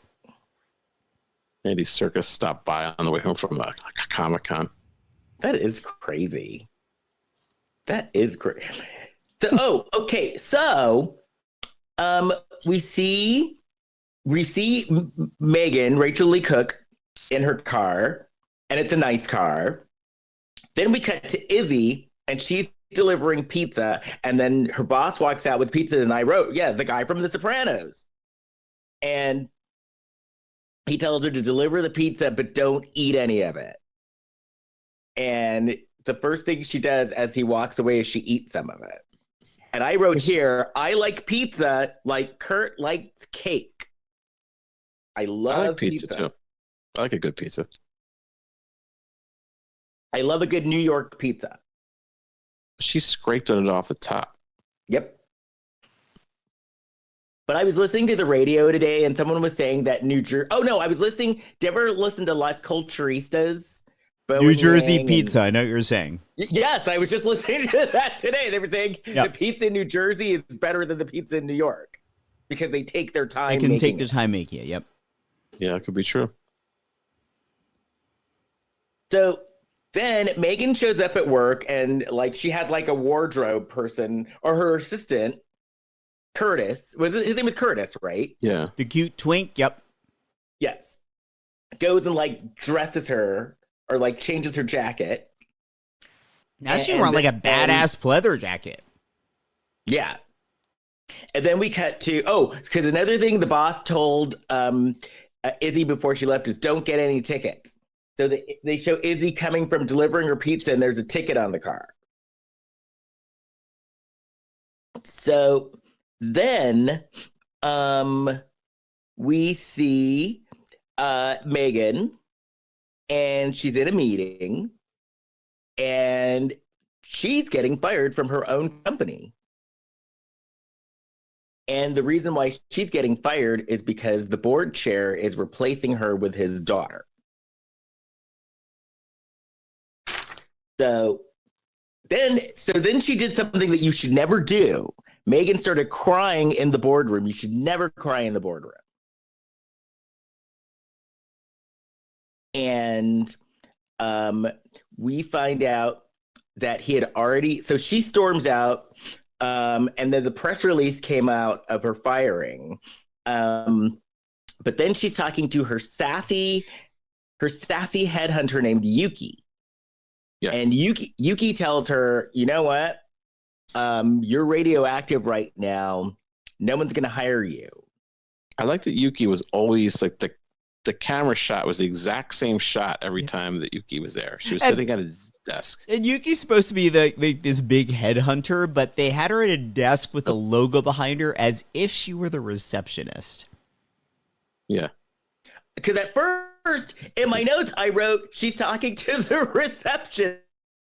Andy Serkis stopped by on the way home from Comic-Con. That is crazy. That is great. So, okay. So, we see Megan, Rachel Leigh Cook, in her car, and it's a nice car. Then we cut to Izzy, and she's delivering pizza, and then her boss walks out with pizza, and I wrote, the guy from The Sopranos. And he tells her to deliver the pizza, but don't eat any of it. And the first thing she does as he walks away is she eats some of it. And I wrote here, I like pizza like Kurt likes cake. I love I like pizza too. I like a good pizza. I love a good New York pizza. She scraped it off the top. Yep. But I was listening to the radio today, and someone was saying that New Jersey. Oh no, I was listening. Did you ever listen to Las Culturistas? New Jersey pizza. I know what you're saying. Yes, I was just listening to that today. They were saying Yep. the pizza in New Jersey is better than the pizza in New York because they take their time. They can take their time making it. Yep. Yeah, it could be true. So then Megan shows up at work, and like she has like a wardrobe person or her assistant, Curtis. His name was Curtis, right? Yeah. The cute twink. Yep. Yes. Goes and like dresses her or like changes her jacket. Now she's wearing like a badass pleather jacket. Yeah. And then we cut to, because another thing the boss told Izzy before she left is don't get any tickets. So they show Izzy coming from delivering her pizza, and there's a ticket on the car. So then we see Megan, and she's in a meeting, and she's getting fired from her own company. And the reason why she's getting fired is because the board chair is replacing her with his daughter. So then she did something that you should never do. Megan started crying in the boardroom. You should never cry in the boardroom. And we find out that he had already, so she storms out, and then the press release came out of her firing. But then she's talking to her sassy headhunter named Yuki. Yes. And Yuki tells her, you know what? You're radioactive right now. No one's going to hire you. I like that Yuki was always like the camera shot was the exact same shot every time that Yuki was there. She was sitting at a desk. And Yuki's supposed to be this big headhunter, but they had her at a desk with a logo behind her as if she were the receptionist. Yeah. Because at first, in my notes, I wrote, she's talking to the reception.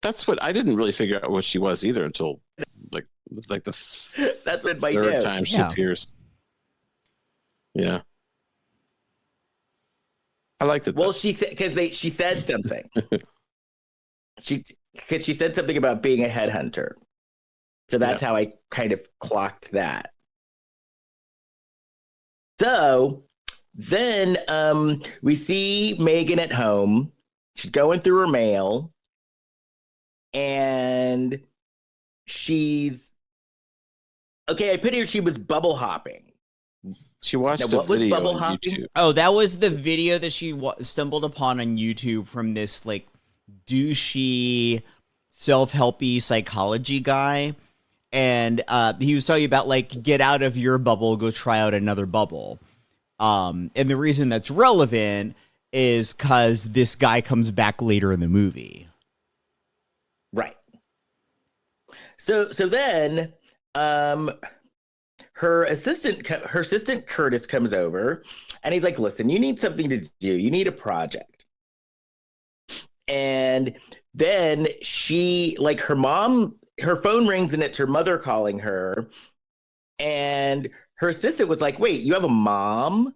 That's what I didn't really figure out what she was either until like the That's what my third note. time she Yeah. appears. Yeah. I liked it. Well, she said something. She said something about being a headhunter. So that's how I kind of clocked that. So then we see Megan at home. She's going through her mail. And she's... Okay, I put here she was bubble hopping. She watched Now, a what was video bubble on hopping? YouTube. Oh, that was the video that she stumbled upon on YouTube from this like douchey, self-helpy psychology guy. And he was talking about like, get out of your bubble, go try out another bubble. And the reason that's relevant is because this guy comes back later in the movie. Right. So then her assistant Curtis comes over, and he's like, listen, you need something to do. You need a project. And then she, like, her phone rings, and it's her mother calling her. And her assistant was like, wait, you have a mom?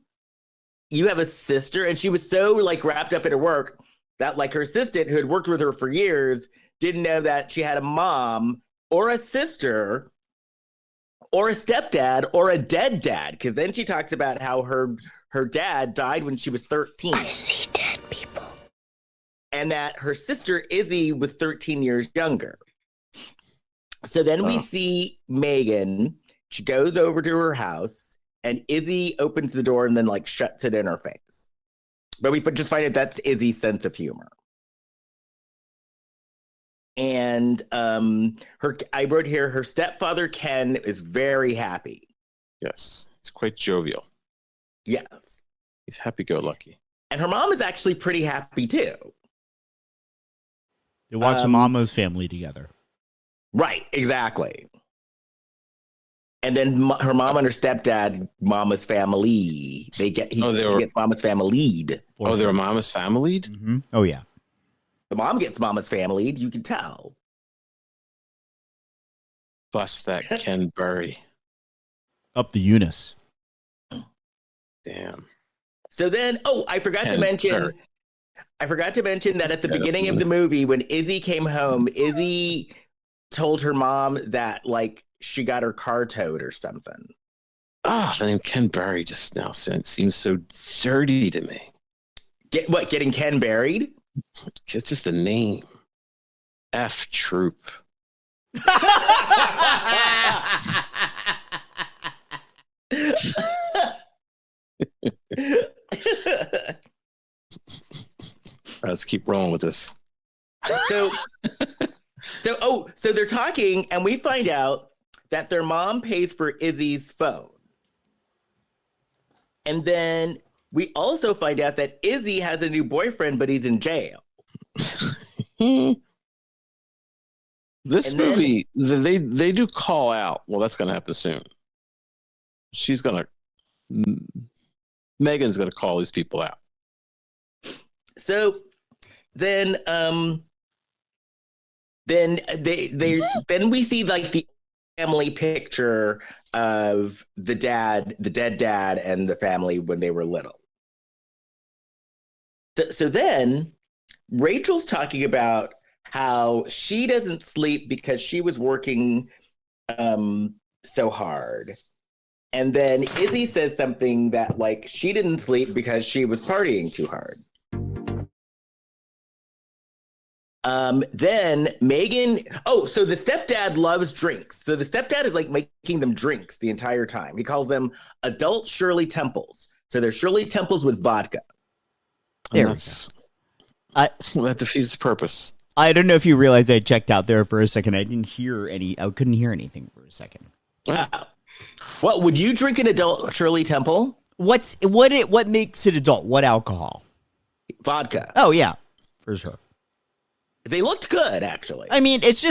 You have a sister? And she was so, like, wrapped up in her work that, like, her assistant, who had worked with her for years, didn't know that she had a mom or a sister or a stepdad or a dead dad. Because then she talks about how her dad died when she was 13. I see dead people. And that her sister Izzy was 13 years younger. So then we see Megan. She goes over to her house, and Izzy opens the door and then like shuts it in her face. But we just find out that's Izzy's sense of humor. And I wrote here, her stepfather Ken is very happy. Yes. He's quite jovial. Yes. He's happy-go-lucky. And her mom is actually pretty happy too. They watch Mama's Family together. Right, exactly. And then her mom and her stepdad, Mama's Family. She gets Mama's Family-ed. Oh, they were Mama's Family? Mm-hmm. Oh, yeah. The mom gets Mama's Family-ed, you can tell. Bust that Ken Burry. Up the Eunice. Damn. So then, I forgot to mention that at the beginning of the movie, when Izzy came home, Izzy told her mom that like she got her car towed or something. The name Ken Burry just now seems so dirty to me. Getting Ken buried? It's just the name. F Troop. Let's keep rolling with this. So they're talking, and we find out that their mom pays for Izzy's phone. And then we also find out that Izzy has a new boyfriend, but he's in jail. This movie, they do call out. Well, that's going to happen soon. Megan's going to call these people out. So then we see like the family picture of the dead dad and the family when they were little. So then Rachel's talking about how she doesn't sleep because she was working so hard. And then Izzy says something that like she didn't sleep because she was partying too hard. Then Megan, so the stepdad loves drinks. So the stepdad is like making them drinks the entire time. He calls them adult Shirley Temples. So they're Shirley Temples with vodka. That defeats the purpose. I don't know if you realize I checked out there for a second. I couldn't hear anything for a second. What would you drink an adult Shirley Temple? What makes it adult? What alcohol? Vodka. Oh yeah, for sure. They looked good, actually. I mean, it's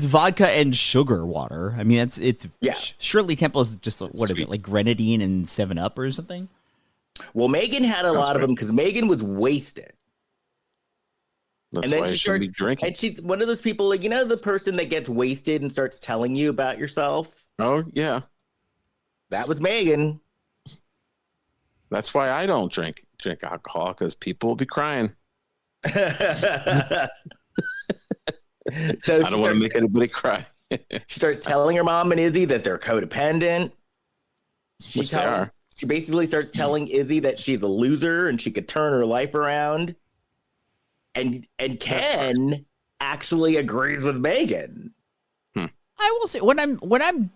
vodka and sugar water. I mean, it's yeah. Shirley Temple is just what is it, like grenadine and 7-Up or something? Well, Megan had a lot of them because Megan was wasted. That's and then why she starts be drinking. And she's one of those people, like, you know, the person that gets wasted and starts telling you about yourself. Oh yeah, that was Megan. That's why I don't drink alcohol, because people will be crying. So I don't want to make anybody cry. She starts telling her mom and Izzy that they're codependent. She basically starts telling Izzy that she's a loser and she could turn her life around. And Ken actually agrees with Megan. I will say when I'm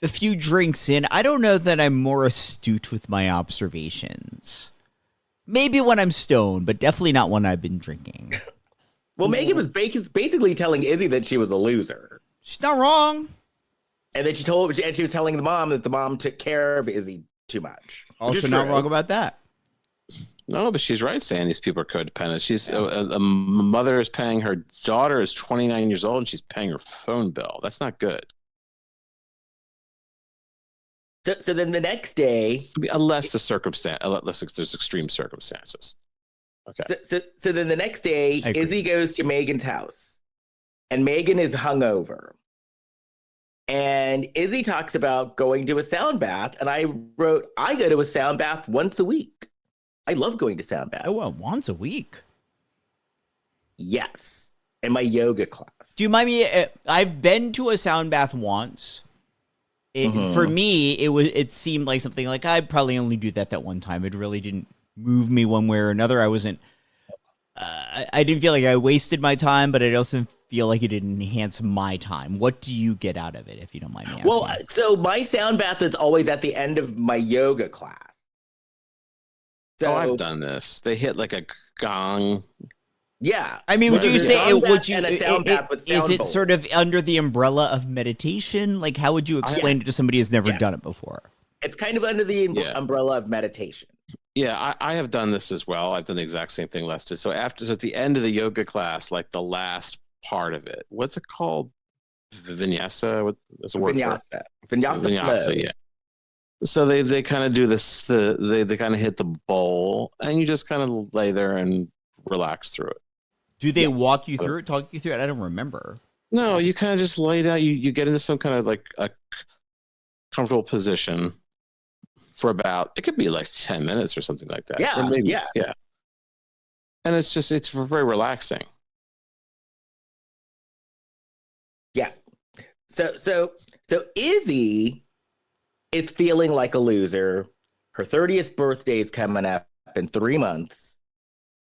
a few drinks in, I don't know that I'm more astute with my observations. Maybe when I'm stoned, but definitely not when I've been drinking. Well, Megan was basically telling Izzy that she was a loser. She's not wrong. And then she was telling the mom that the mom took care of Izzy too much. Also not wrong about that. No, but she's right saying these people are codependent. She's a mother is paying her daughter is 29 years old and she's paying her phone bill. That's not good. So then the next day, unless there's extreme circumstances. Okay. So then the next day, Izzy goes to Megan's house, and Megan is hungover. And Izzy talks about going to a sound bath, and I wrote, I go to a sound bath once a week. I love going to sound baths. Oh, well, once a week? Yes, in my yoga class. Do you mind me? I've been to a sound bath once. For me, it seemed like something like I'd probably only do that one time. It really didn't move me one way or another. I wasn't. I didn't feel like I wasted my time, but I also feel like it didn't enhance my time. What do you get out of it, if you don't mind me asking? Well, so my sound bath is always at the end of my yoga class. So, I've done this. They hit like a gong. Yeah. I mean, would you say is it bowl. sort of under the umbrella of meditation? Like, how would you explain it to somebody who's never done it before? It's kind of under the umbrella of meditation. Yeah, I have done this as well. I've done the exact same thing Les did. So at the end of the yoga class, like the last part of it, what's it called? Vinyasa? What's a word for it? Vinyasa, yeah. So they kind of do this. They kind of hit the bowl, and you just kind of lay there and relax through it. Do they walk you through it, talk you through it? I don't remember. No, you kind of just lay down. You get into some kind of like a comfortable position for about, it could be like 10 minutes or something like that. Yeah, Or maybe, yeah. And it's very relaxing. Yeah. So Izzy is feeling like a loser. Her 30th birthday is coming up in 3 months.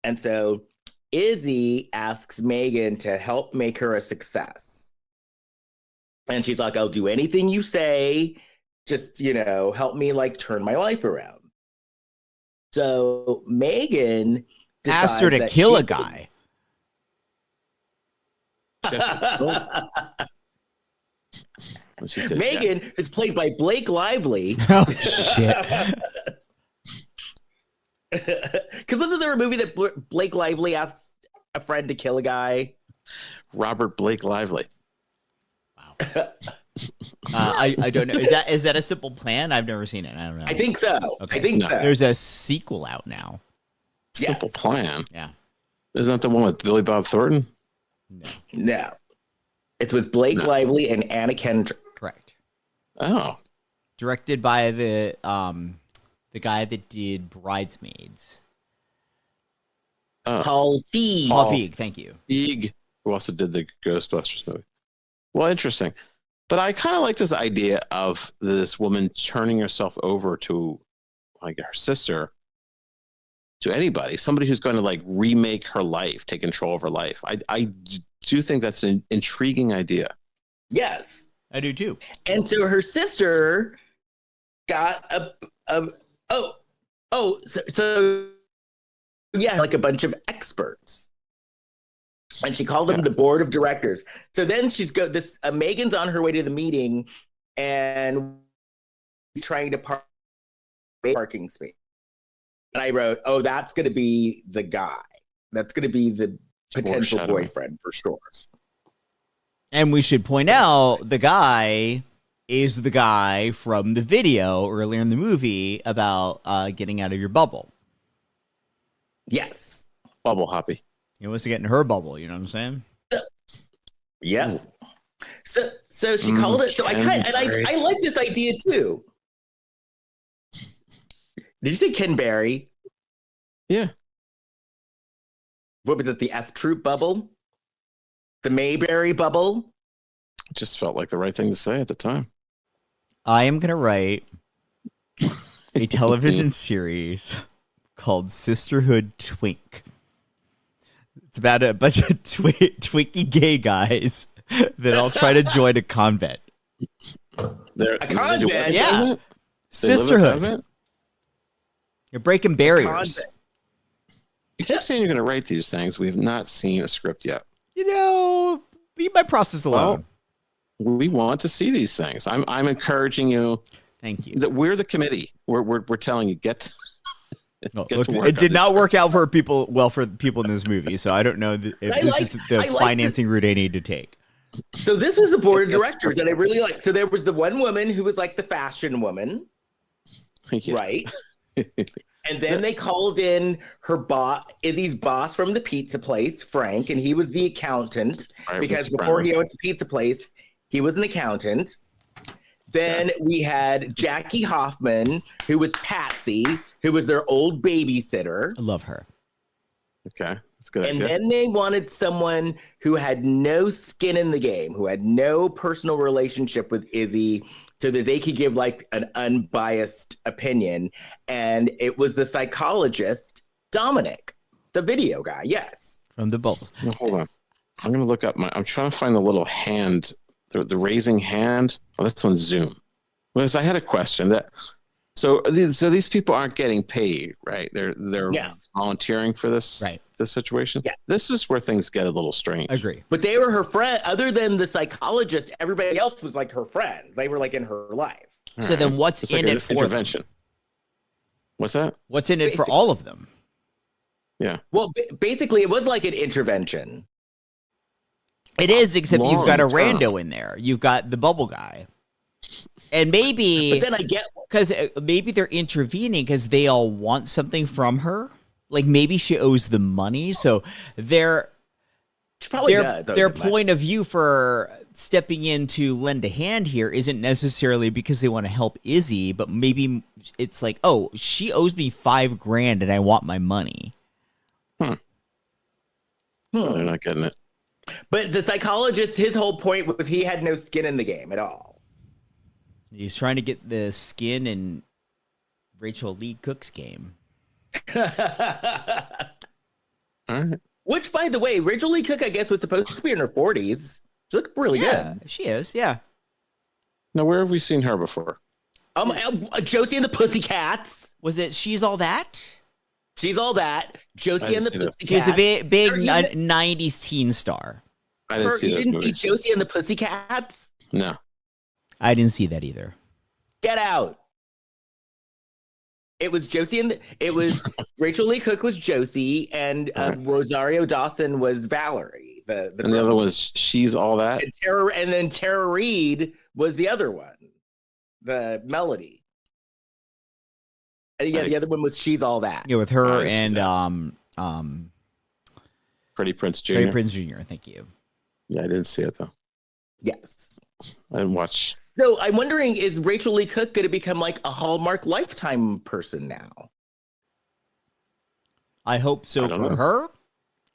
And so Izzy asks Megan to help make her a success. And she's like, I'll do anything you say. Just, help me like turn my life around. So Megan Asked her to kill a guy. She said, Megan is played by Blake Lively. Oh, shit. Because wasn't there a movie that Blake Lively asked a friend to kill a guy? Robert Blake Lively. Wow. I don't know. Is that a simple plan? I've never seen it. I don't know. I think so. Okay. I think so. There's a sequel out now. Simple Plan. Yeah. Isn't that the one with Billy Bob Thornton? No. It's with Blake Lively and Anna Kendrick. Correct. Oh. Directed by the guy that did Bridesmaids. Paul Feig. Paul Feig, thank you. Feig, who also did the Ghostbusters movie. Well, interesting. But I kind of like this idea of this woman turning herself over to like her sister, to anybody, somebody who's going to like remake her life, take control of her life. I do think that's an intriguing idea. Yes. I do too. And so her sister got like a bunch of experts. And she called them the board of directors. So then Megan's on her way to the meeting and she's trying to park parking space. And I wrote, that's going to be the guy. That's going to be the potential boyfriend for sure. And we should point out the guy is the guy from the video earlier in the movie about getting out of your bubble. Yes. Bubble hoppy. He wants to get in her bubble, you know what I'm saying? Yeah. So she called it. So I like this idea too. Did you say Ken Berry? Yeah. What was it? The F Troop bubble? The Mayberry bubble? It just felt like the right thing to say at the time. I am going to write a television series called Sisterhood Twink. It's about a bunch of twinky gay guys that all try to join a convent. A convent? Yeah. Sisterhood. You're breaking barriers. You keep saying you're going to write these things. We have not seen a script yet. Leave my process alone. Well, we want to see these things. I'm encouraging you. Thank you. That we're the committee. We're telling you get. It did not work out for people in this movie, so I don't know if this is the financing route I need to take. So this was the board of directors that I really like. So there was the one woman who was like the fashion woman, right? And then they called in Izzy's boss from the pizza place, Frank, and he was the accountant because before he owned the pizza place, he was an accountant. Then we had Jackie Hoffman, who was Patsy, who was their old babysitter. I love her. Okay, that's good. And then they wanted someone who had no skin in the game, who had no personal relationship with Izzy, so that they could give like an unbiased opinion. And it was the psychologist, Dominic, the video guy. Yes. From the Bulls. No, hold on. I'm going to look up I'm trying to find the little hand, the raising hand. Oh, that's on Zoom. Because I had a question so these people aren't getting paid, right? They're volunteering for this, this situation. Yeah. This is where things get a little strange. Agree. But they were her friend. Other than the psychologist, everybody else was like her friend. They were like in her life. So then what's It's in like it for intervention? What's that? What's in it for all of them? Yeah. Well, basically, it was like an intervention. It is, except you've got a Long term. rando in there. You've got the bubble guy. And maybe... But then I get... Because maybe they're intervening because they all want something from her. Like maybe she owes them money. So they're She probably does. Their point of view for stepping in to lend a hand here isn't necessarily because they want to help Izzy, but maybe it's like, oh, she owes me $5,000 and I want my money. They're not getting it. But the psychologist, his whole point was he had no skin in the game at all. He's trying to get the skin in Rachel Leigh Cook's game. All right. Which, by the way, Rachel Leigh Cook, I guess, was supposed to be in her 40s. She looked really good. She is, yeah. Now, where have we seen her before? Josie and the Pussycats. Was it She's All That? She's All That. Josie and the Pussycats. She was a big 90s teen star. I didn't see those You movies. didn't see Josie and the Pussycats? No. I didn't see that either. Get out. It was Josie and it was Rachel Leigh Cook was Josie and Rosario Dawson was Valerie. The other was She's All That. And then Tara Reid was the other one, the Melody. And the other one was She's All That. Yeah, with her and Freddie Prinze Jr. Freddie Prinze Jr. Thank you. Yeah, I didn't see it though. Yes. I didn't watch. So I'm wondering, is Rachel Leigh Cook going to become like a Hallmark Lifetime person now? I hope so I don't for know. her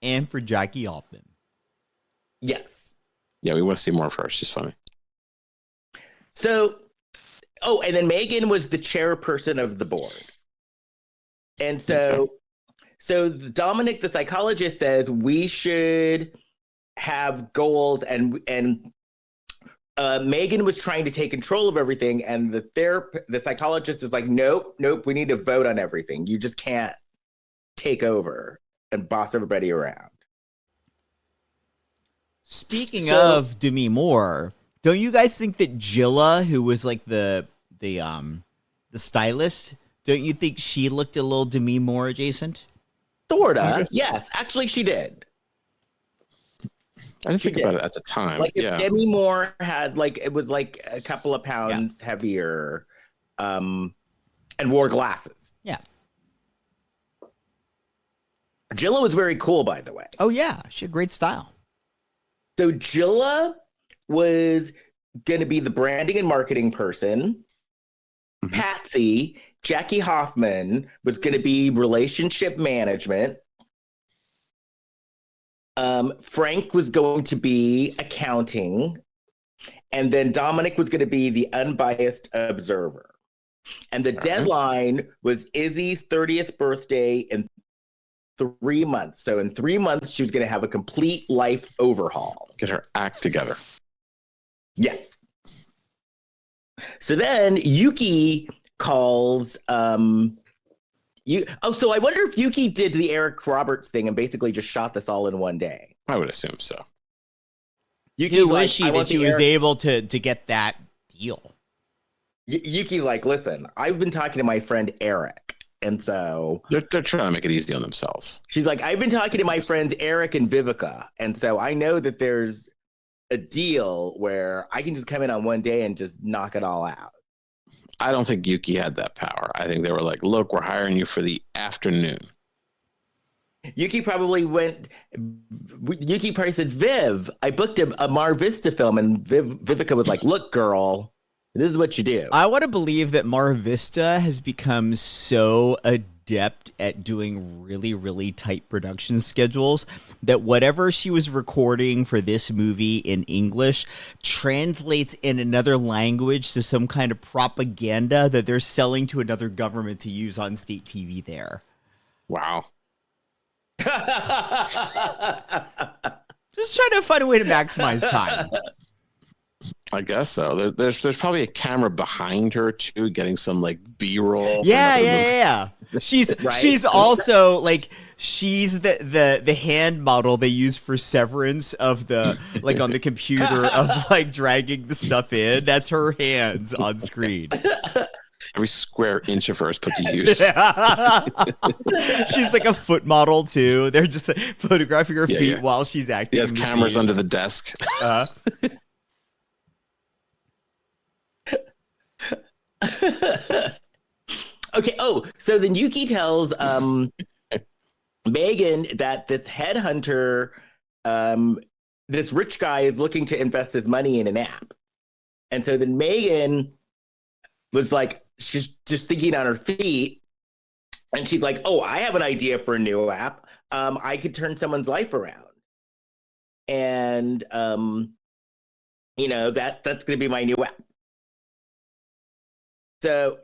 and for Jackie Hoffman. Yes. Yeah, we want to see more of her. She's funny. So, and then Megan was the chairperson of the board. And so Dominic, the psychologist, says we should have goals and Megan was trying to take control of everything, and the psychologist is like, nope, we need to vote on everything. You just can't take over and boss everybody around. Speaking of Demi Moore, don't you guys think that Jilla, who was like the stylist, don't you think she looked a little Demi Moore adjacent? Sorta. Yes, actually she did. I didn't think about it at the time. Like if Demi Moore had it was like a couple of pounds heavier, and wore glasses. Yeah. Jilla was very cool, by the way. Oh yeah, she had great style. So Jilla was going to be the branding and marketing person. Mm-hmm. Patsy, Jackie Hoffman, was going to be relationship management. Frank was going to be accounting. And then Dominic was going to be the unbiased observer. And the deadline was Izzy's 30th birthday in 3 months. So in 3 months, she was going to have a complete life overhaul. Get her act together. Yeah. So then Yuki calls so I wonder if Yuki did the Eric Roberts thing and basically just shot this all in one day. I would assume so. Who was she that she was able to get that deal? Yuki's like, listen, I've been talking to my friend Eric. And so they're trying to make it easy on themselves. She's like, I've been talking to my friends Eric and Vivica. And so I know that there's a deal where I can just come in on one day and just knock it all out. I don't think Yuki had that power. I think they were like, look, we're hiring you for the afternoon. Yuki probably said, Viv, I booked a Mar Vista film. And Vivica was like, look, girl, this is what you do. I want to believe that Mar Vista has become so adept at doing really, really tight production schedules that whatever she was recording for this movie in English translates in another language to some kind of propaganda that they're selling to another government to use on state TV there. Wow. Just trying to find a way to maximize time. I guess so. There's probably a camera behind her too, getting some like B-roll. Yeah. She's Right? she's also like she's the hand model they use for Severance of the like on the computer of like dragging the stuff in. That's her hands on screen. Every square inch of her is put to use. She's like a foot model too. They're just photographing her feet while she's acting. He has cameras under the desk. Okay. Oh, so then Yuki tells Megan that this headhunter this rich guy is looking to invest his money in an app. And so then Megan was like, she's just thinking on her feet. And she's like, oh, I have an idea for a new app. I could turn someone's life around. And, that's going to be my new app. So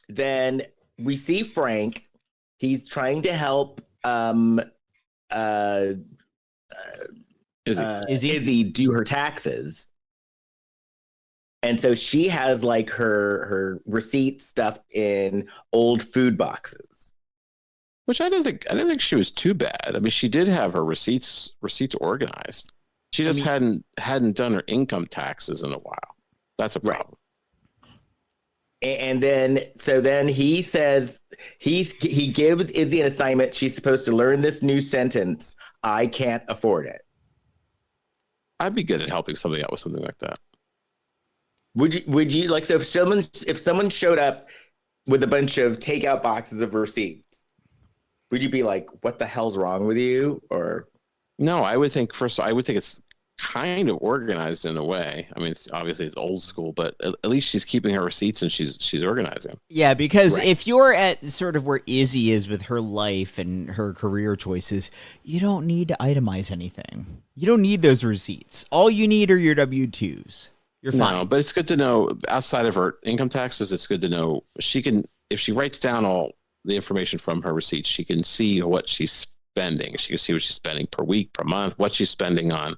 then we see Frank. He's trying to help Izzy do her taxes. And so she has like her receipts stuffed in old food boxes. Which I didn't think she was too bad. I mean, she did have her receipts organized. She just hadn't done her income taxes in a while. That's a problem. Right. And then he says he gives Izzy an assignment. She's supposed to learn this new sentence. I can't afford it. I'd be good at helping somebody out with something like that. Would you like, so if someone showed up with a bunch of takeout boxes of receipts, would you be like, what the hell's wrong with you? Or no, I would think it's kind of organized in a way. I mean, obviously it's old school, but at least she's keeping her receipts and she's organizing. Yeah, because if you're at sort of where Izzy is with her life and her career choices, you don't need to itemize anything. You don't need those receipts. All you need are your W-2s. You're fine. No, but it's good to know outside of her income taxes. It's good to know if she writes down all the information from her receipts, she can see what she's spending. She can see what she's spending per week, per month, what she's spending on.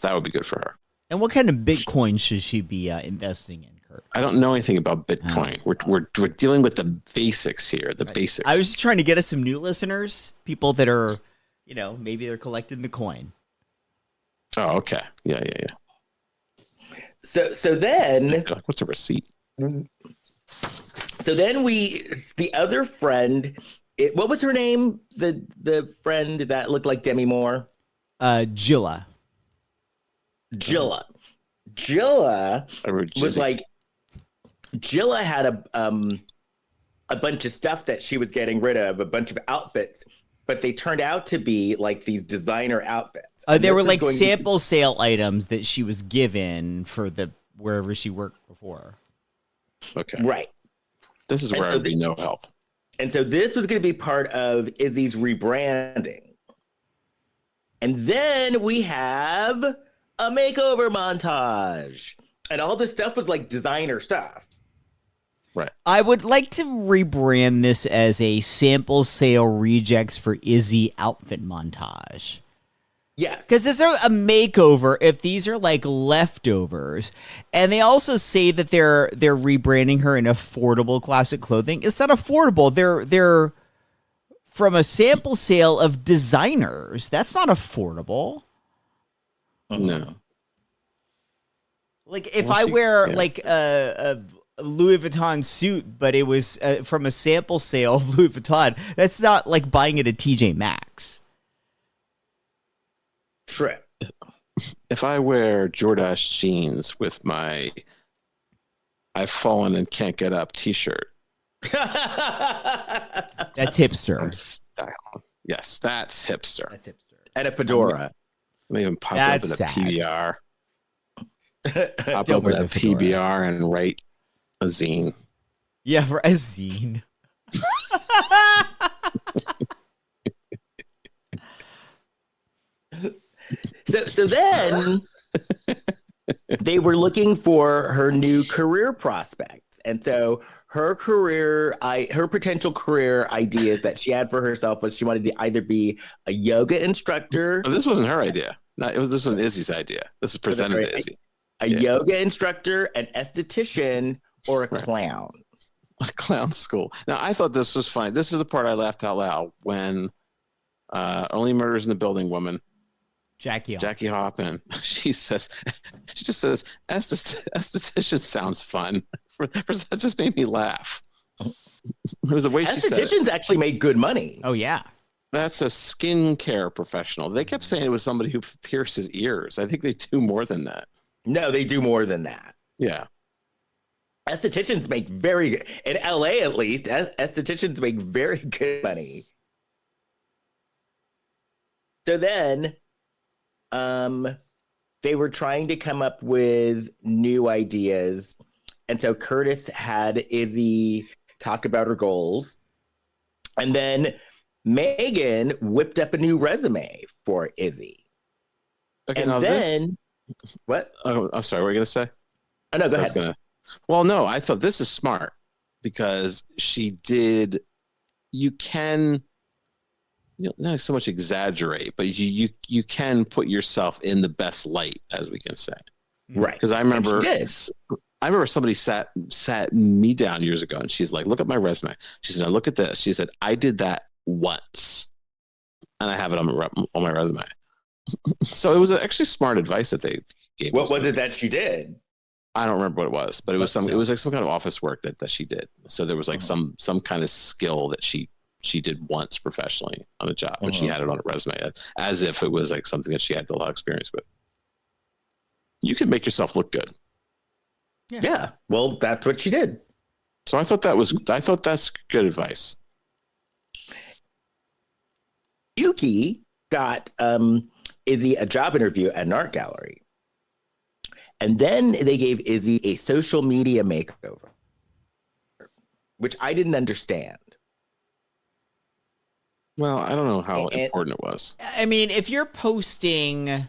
That would be good for her. And what kind of Bitcoin should she be investing in, Kurt? I don't know anything about Bitcoin. We're dealing with the basics here. The basics. I was just trying to get us some new listeners, people that are, maybe they're collecting the coin. Oh, okay. Yeah. So then, what's a receipt? So then the other friend, what was her name? The friend that looked like Demi Moore? Jilla. Jilla was like, Jilla had a bunch of stuff that she was getting rid of, a bunch of outfits, but they turned out to be like these designer outfits. They were like sample sale items that she was given for wherever she worked before. Okay. Right. This is where I'd be no help. And so this was going to be part of Izzy's rebranding. And then we have a makeover montage. And all this stuff was like designer stuff. Right. I would like to rebrand this as a sample sale rejects for Izzy outfit montage. Yes. Because this is a makeover if these are like leftovers. And they also say that they're rebranding her in affordable classic clothing. It's not affordable. They're from a sample sale of designers. That's not affordable. No. Like if I wear like a Louis Vuitton suit, but it was from a sample sale of Louis Vuitton, that's not like buying it at TJ Maxx. True. If I wear Jordache jeans with my I've fallen and can't get up t-shirt. That's hipster. Style. Yes, that's hipster. That's hipster. And a fedora. Let me even pop That's open a sad. PBR. Pop Don't open wear a the fedora. PBR and write a zine. Yeah, for a zine. So then they were looking for her new career prospects. And so her potential career ideas that she had for herself was she wanted to either be a yoga instructor. Oh, this wasn't her idea. No, this was Izzy's idea. This is presented to Izzy. A yoga instructor, an esthetician, or a clown. A clown school. Now, I thought this was funny. This is the part I laughed out loud when Only Murders in the Building woman, Jackie Hoppin, she just says, esthetician sounds fun. That just made me laugh. It was the way she said it. Estheticians actually make good money. Oh, yeah. That's a skincare professional. They kept saying it was somebody who pierces ears. I think they do more than that. No, they do more than that. Yeah. Estheticians make very good, in LA at least, estheticians make very good money. So then they were trying to come up with new ideas. And so Curtis had Izzy talk about her goals. And then Megan whipped up a new resume for Izzy. Okay, and now then, what? Oh, I'm sorry. What were you going to say? Oh, no, go ahead. Well, no, I thought this is smart because she did. You can, not so much exaggerate, but you can put yourself in the best light, as we can say. Right. Because I remember somebody sat me down years ago, and she's like, "Look at my resume." She said, "Now look at this." She said, "I did that once, and I have it on my resume." So it was actually smart advice that they gave. What was it that she did? I don't remember what it was, but it was like some kind of office work that she did. So there was like some kind of skill that she did once professionally on a job, but she had it on her resume as if it was like something that she had a lot of experience with. You can make yourself look good. Yeah. Well, that's what she did. So I thought that's good advice. Yuki got Izzy a job interview at an art gallery. And then they gave Izzy a social media makeover, which I didn't understand. Well, I don't know how important it was. I mean, if you're posting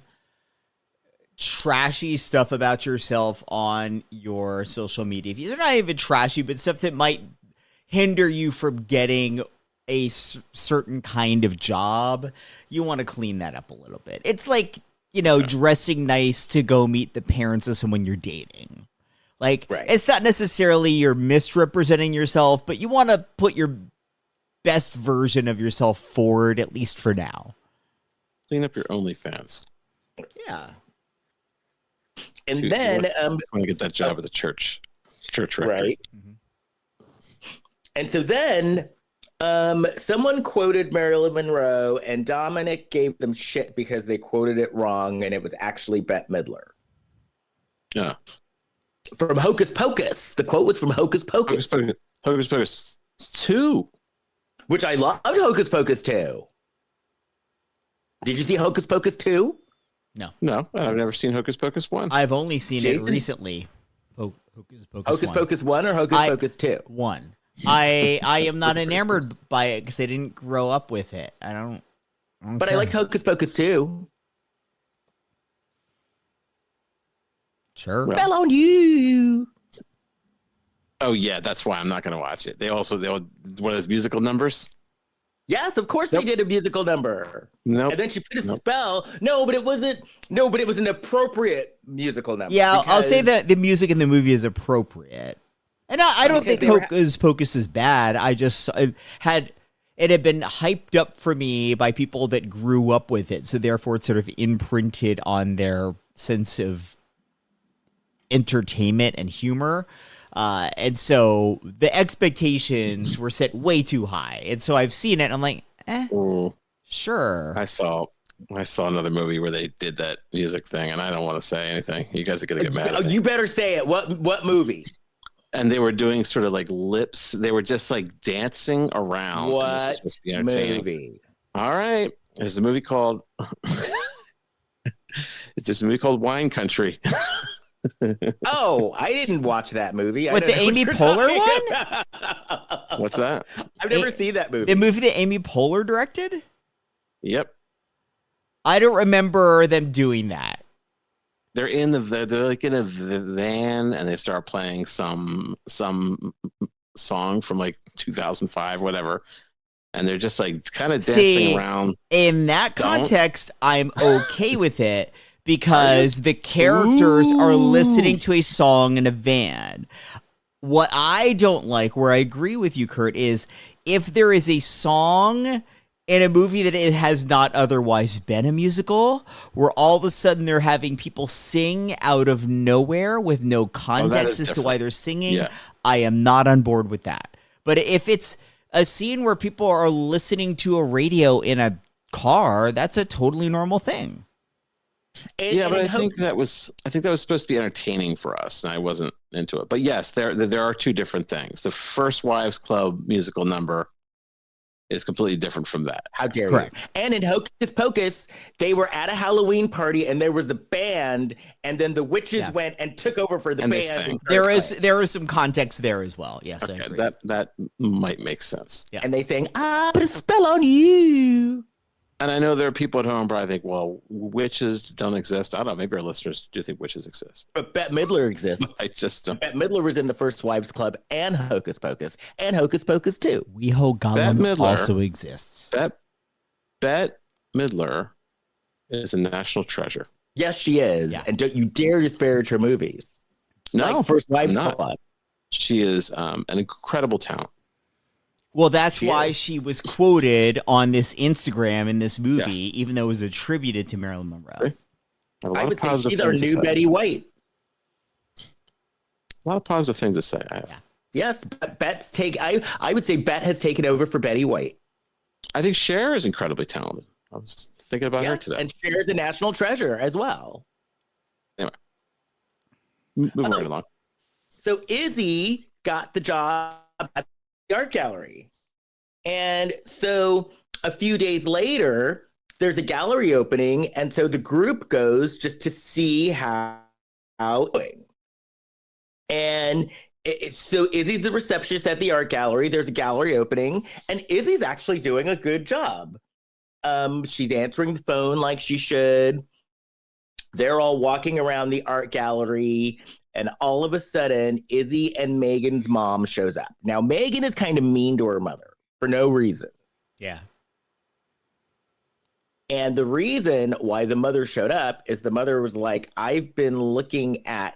trashy stuff about yourself on your social media, if you're not even trashy, but stuff that might hinder you from getting a certain kind of job, you want to clean that up a little bit. It's like, dressing nice to go meet the parents of someone you're dating. Like, It's not necessarily you're misrepresenting yourself, but you want to put your best version of yourself forward, at least for now. Clean up your OnlyFans. Yeah. And then I want to get that job at the church record. Right. Mm-hmm. And so then someone quoted Marilyn Monroe, and Dominic gave them shit because they quoted it wrong, and it was actually Bette Midler. Yeah. From Hocus Pocus. The quote was from Hocus Pocus. Hocus Pocus 2. Which I loved Hocus Pocus 2. Did you see Hocus Pocus 2? No, I've never seen Hocus Pocus 1. I've only seen it recently. Hocus Pocus 1 or Hocus Pocus 2? 1. I am not enamored by it because I didn't grow up with it. I don't but I liked Hocus Pocus 2. Sure. Fell on you. Oh yeah, that's why I'm not going to watch it. They one of those musical numbers. Yes, of course they did a musical number. No. And then she put a spell. No, but it wasn't. No, but it was an appropriate musical number. Yeah, I'll say that the music in the movie is appropriate. And I don't think Hocus Pocus is bad. It had been hyped up for me by people that grew up with it. So therefore it's sort of imprinted on their sense of entertainment and humor. And so the expectations were set way too high. And so I've seen it and I'm like, sure. I saw another movie where they did that music thing, and I don't want to say anything. You guys are going to get mad at me. You better say it. What movie? And they were doing sort of like lips. They were just like dancing around. What movie? All right. There's a movie called Wine Country. Oh, I didn't watch that movie. With the Amy Poehler one? What's that? I've never seen that movie. The movie that Amy Poehler directed? Yep. I don't remember them doing that. They're like in a van, and they start playing some song from like 2005, whatever. And they're just like kind of dancing around. In that context, I'm okay with it. Because the characters are listening to a song in a van. What I don't like, where I agree with you, Kurt, is if there is a song in a movie that it has not otherwise been a musical, where all of a sudden they're having people sing out of nowhere with no context as to why they're singing, I am not on board with that. But if it's a scene where people are listening to a radio in a car, that's a totally normal thing. But I think that was supposed to be entertaining for us, and I wasn't into it. But yes, there are two different things. The First Wives Club musical number is completely different from that. How dare Correct. you? And in Hocus Pocus, they were at a Halloween party and there was a band, and then the witches went and took over for the And they band. sang. There is some context there as well. Yes, I Okay, agree. that might make sense. Yeah. And they sang, "I put a spell on you." And I know there are people at home, but I think, well, witches don't exist. I don't know. Maybe our listeners do think witches exist. But Bette Midler exists. I just don't. Bette Midler was in the First Wives Club and Hocus Pocus and Hocus Pocus 2. WeHo Bette Gollum Midler. also exists. Bette Midler is a national treasure. Yes, she is. Yeah. And don't you dare disparage her movies. No, Like First Wives not. Club. She is an incredible talent. Well, that's She why is. she was quoted on this Instagram in this movie, Yes. even though it was attributed to Marilyn Monroe. Right. A lot I of would say positive she's our things to new say. Betty White. A lot of positive things to say. I have. Yeah. Yes, I would say Bette has taken over for Betty White. I think Cher is incredibly talented. I was thinking about her Yes, today. and Cher's a national treasure as well. Moving right along. So Izzy got the job at the art gallery. And so a few days later, there's a gallery opening. And so the group goes just to see how it's going. And so Izzy's the receptionist at the art gallery. There's a gallery opening, and Izzy's actually doing a good job. She's answering the phone like she should. They're all walking around the art gallery, and all of a sudden, Izzy and Megan's mom shows up. Now, Megan is kind of mean to her mother for no reason. Yeah. And the reason why the mother showed up is the mother was like, I've been looking at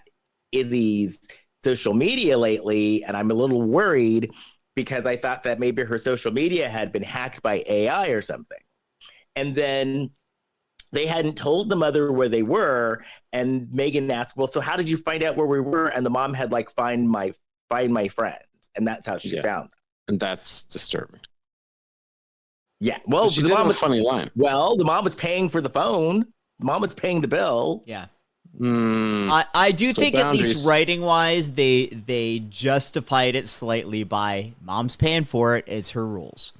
Izzy's social media lately, and I'm a little worried because I thought that maybe her social media had been hacked by AI or something. And then they hadn't told the mother where they were, and Megan asked, well, so how did you find out where we were? And the mom had like find my friends, and that's how she found them. And that's disturbing. Yeah, well, She the did mom have a was funny line. well, the mom was paying for the phone. The mom was paying the bill. Yeah. I do think at least writing wise, they justified it slightly by mom's paying for it. It's her rules.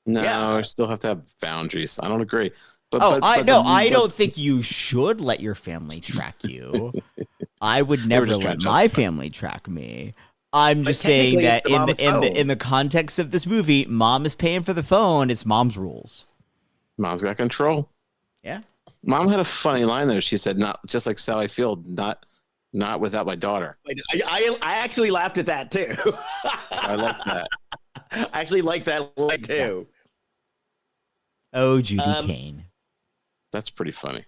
No, Yeah. I still have to have boundaries. I don't agree. But, I but don't think you should let your family track you. I would were never just trying let to my justify. family track me. I'm But just saying technically, that it's the mom's in the context of this movie, mom is paying for the phone. It's mom's rules. Mom's got control. Yeah. Mom had a funny line there. She said, "Not just like Sally Field, not without my daughter." I actually laughed at that too. I like that. I actually like that line too. Oh, Judy Kain. That's pretty funny.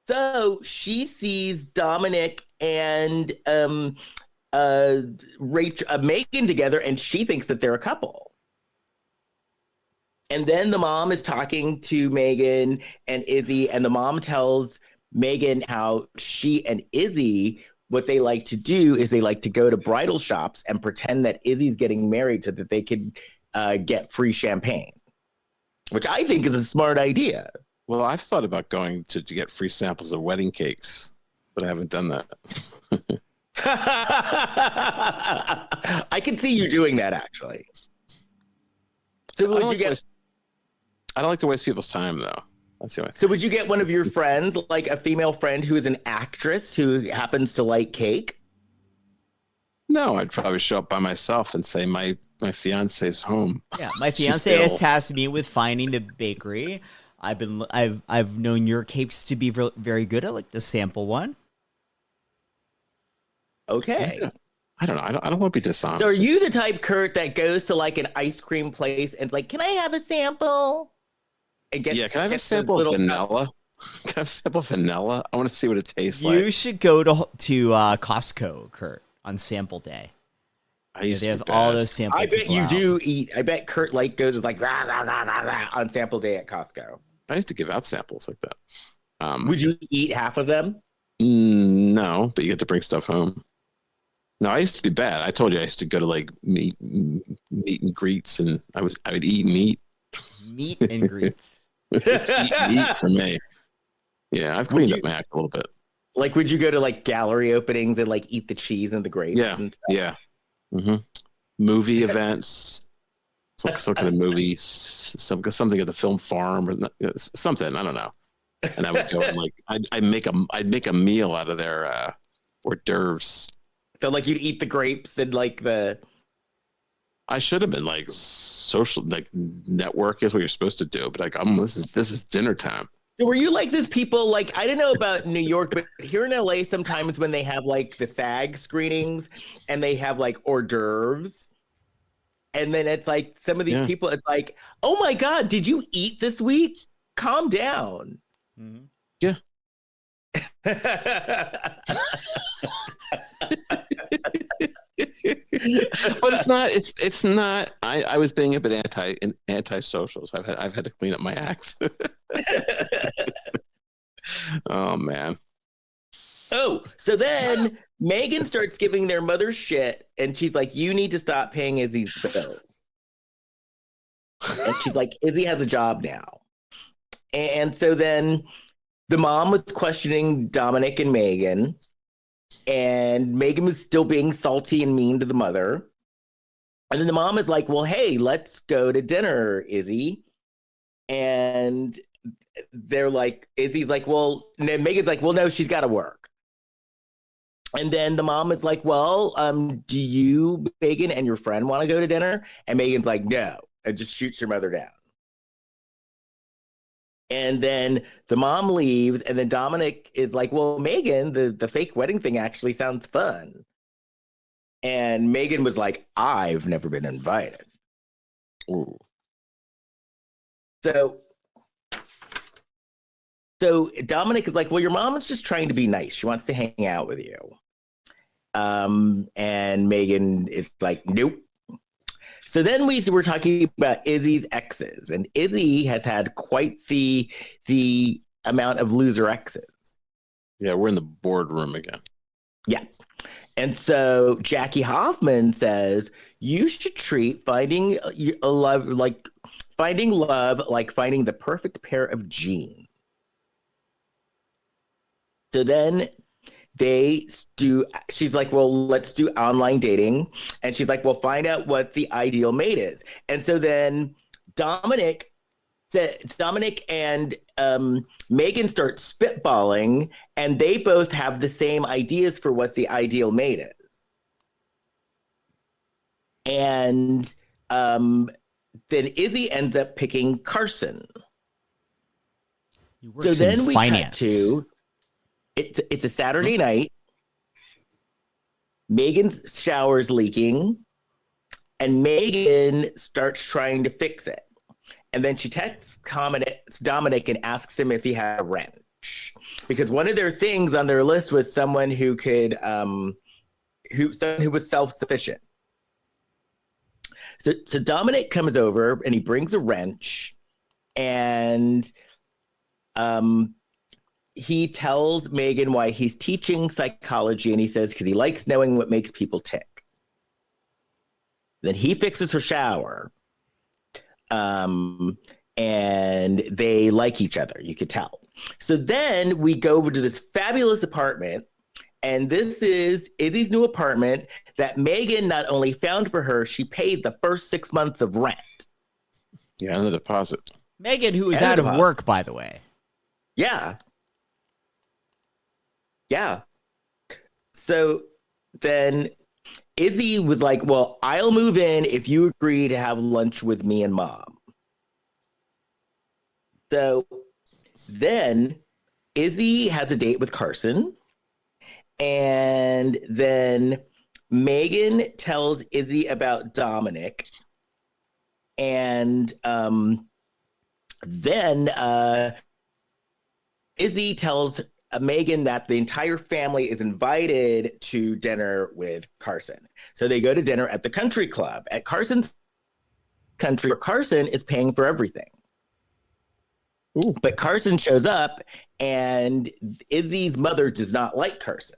So she sees Dominic and Megan together, and she thinks that they're a couple. And then the mom is talking to Megan and Izzy, and the mom tells Megan how she and Izzy, what they like to do is they like to go to bridal shops and pretend that Izzy's getting married so that they could get free champagne, which I think is a smart idea. Well, I've thought about going to get free samples of wedding cakes, but I haven't done that. I can see you doing that, actually. So would you get? I don't like to waste people's time, though. That's the way. So would you get one of your friends, like a female friend who is an actress who happens to like cake? No, I'd probably show up by myself and say my fiance's home. Yeah, my She's fiance has still- tasked me with finding the bakery. I've known your cakes to be very good. I like the sample one. Okay. Yeah. I don't know. I don't want to be dishonest. So are you the type, Kurt, that goes to like an ice cream place and like, can I have a sample? And Can I have a those sample of little vanilla? Can I have a sample of vanilla? I want to see what it tastes You like. should go to Costco, Kurt, on sample day. I used They to have be all bad. those samples. I bet you do eat. I bet Kurt like goes like rah, rah, rah, rah, rah, on sample day at Costco. I used to give out samples like that. Would you eat half of them? No, but you get to bring stuff home. No, I used to be bad. I told you I used to go to like meet and greets, and I would eat meat. Meet and greets. It's eat meat for me. Yeah, I've cleaned up my act a little bit. Like, would you go to like gallery openings and like eat the cheese and the grapes? Yeah, and stuff? yeah. Mm-hmm. Movie events. some kind of movie, something at the film farm or something. I don't know. And I would go and like I'd make a meal out of their hors d'oeuvres. So like you'd eat the grapes and like the. I should have been like social, like network is what you're supposed to do, but like this is dinner time. So were you like this people like I don't know about New York, but here in LA sometimes when they have like the SAG screenings and they have like hors d'oeuvres, and then it's like some of these people it's like, oh my God, did you eat this week? Calm down. Mm-hmm. Yeah. But it's not I was being a bit antisocial, so I've had to clean up my act. Oh man. Oh, so then Megan starts giving their mother shit and she's like, you need to stop paying Izzy's bills. And she's like, Izzy has a job now. And so then the mom was questioning Dominic and Megan. And Megan was still being salty and mean to the mother. And then the mom is like, well, hey, let's go to dinner, Izzy. And they're like, Izzy's like, well, Megan's like, well, no, she's got to work. And then the mom is like, well, do you, Megan, and your friend want to go to dinner? And Megan's like, no, and just shoots her mother down. And then the mom leaves, and then Dominic is like, well, Megan, the fake wedding thing actually sounds fun. And Megan was like, I've never been invited. Ooh. So Dominic is like, well, your mom is just trying to be nice. She wants to hang out with you. And Megan is like, nope. So then we're talking about Izzy's exes, and Izzy has had quite the amount of loser exes. Yeah, we're in the boardroom again. Yeah. And so Jackie Hoffman says you should treat finding love like finding the perfect pair of jeans. So then she's like, well, let's do online dating. And she's like, well, find out what the ideal mate is. And so then Dominic and Megan start spitballing, and they both have the same ideas for what the ideal mate is. And then Izzy ends up picking Carson. So then we cut to it's a Saturday night. Megan's shower's leaking, and Megan starts trying to fix it. And then she texts Dominic and asks him if he had a wrench, because one of their things on their list was someone who could, who was self-sufficient. So Dominic comes over and he brings a wrench, and he tells Megan why he's teaching psychology, and he says because he likes knowing what makes people tick. Then he fixes her shower. And they like each other, you could tell. So then we go over to this fabulous apartment, and this is Izzy's new apartment that Megan not only found for her, she paid the first 6 months of rent. Yeah, and the deposit. Megan, who is out of work, by the way. Yeah. Yeah. So then Izzy was like, well, I'll move in if you agree to have lunch with me and Mom. So then Izzy has a date with Carson. And then Megan tells Izzy about Dominic. And then Izzy tells Megan that the entire family is invited to dinner with Carson. So they go to dinner at the country club at Carson's country, where Carson is paying for everything. Ooh. But Carson shows up, and Izzy's mother does not like Carson.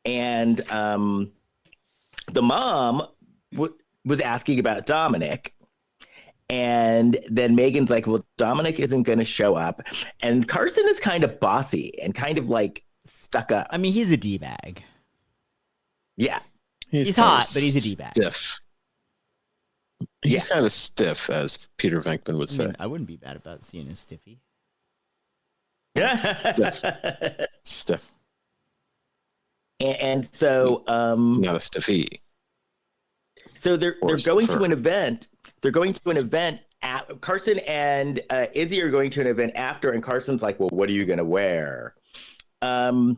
And the mom was asking about Dominic. And then Megan's like, well, Dominic isn't going to show up. And Carson is kind of bossy and kind of like stuck up. I mean, he's a D-bag. Yeah. He's hot, but he's a D-bag. Stiff. He's kind of stiff, as Peter Venkman would say. I wouldn't be bad about seeing a stiffy. Stiff. And so not a stiffy. So they're going to an event. They're going to an event. Carson and Izzy are going to an event after, and Carson's like, "Well, what are you going to wear?" And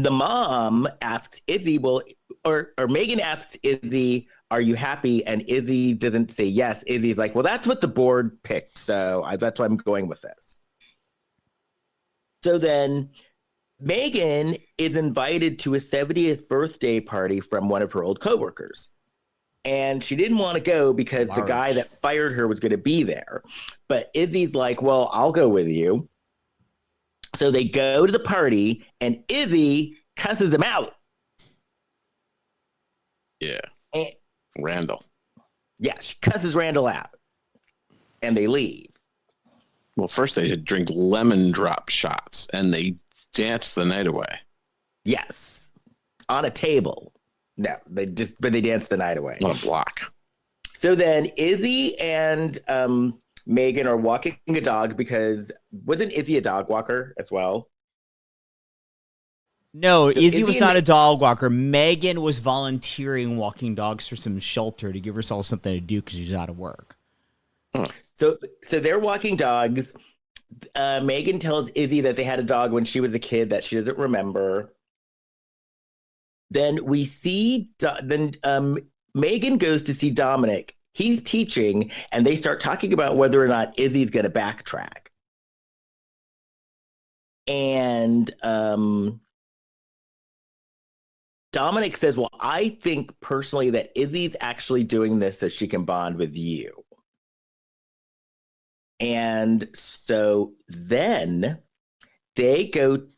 the mom asks Izzy, "Well," or Megan asks Izzy, "Are you happy?" And Izzy doesn't say yes. Izzy's like, "Well, that's what the board picked, so that's why I'm going with this." So then Megan is invited to a 70th birthday party from one of her old coworkers. And she didn't want to go because the guy that fired her was going to be there. But Izzy's like, "Well, I'll go with you." So they go to the party and Izzy cusses him out. Yeah. And, Randall. Yeah, she cusses Randall out. And they leave. Well, first they drink lemon drop shots and they dance the night away. Yes. On a table. No, but they dance the night away. On a block. So then Izzy and Megan are walking a dog because wasn't Izzy a dog walker as well? No, So Izzy was and not a dog walker. Megan was volunteering walking dogs for some shelter to give herself something to do because she's out of work. So they're walking dogs. Megan tells Izzy that they had a dog when she was a kid that she doesn't remember. Then we see, Megan goes to see Dominic. He's teaching, and they start talking about whether or not Izzy's going to backtrack. And Dominic says, "Well, I think personally that Izzy's actually doing this so she can bond with you." And so then they do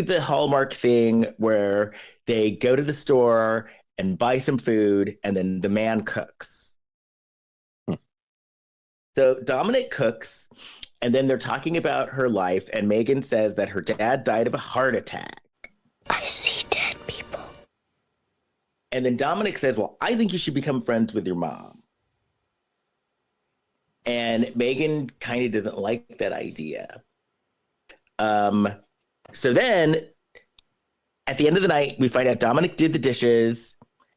the Hallmark thing where they go to the store and buy some food, and then the man cooks. So Dominic cooks, and then they're talking about her life, and Megan says that her dad died of a heart attack. I see dead people. And then Dominic says, "Well, I think you should become friends with your mom." And Megan kind of doesn't like that idea. So then at the end of the night, we find out Dominic did the dishes.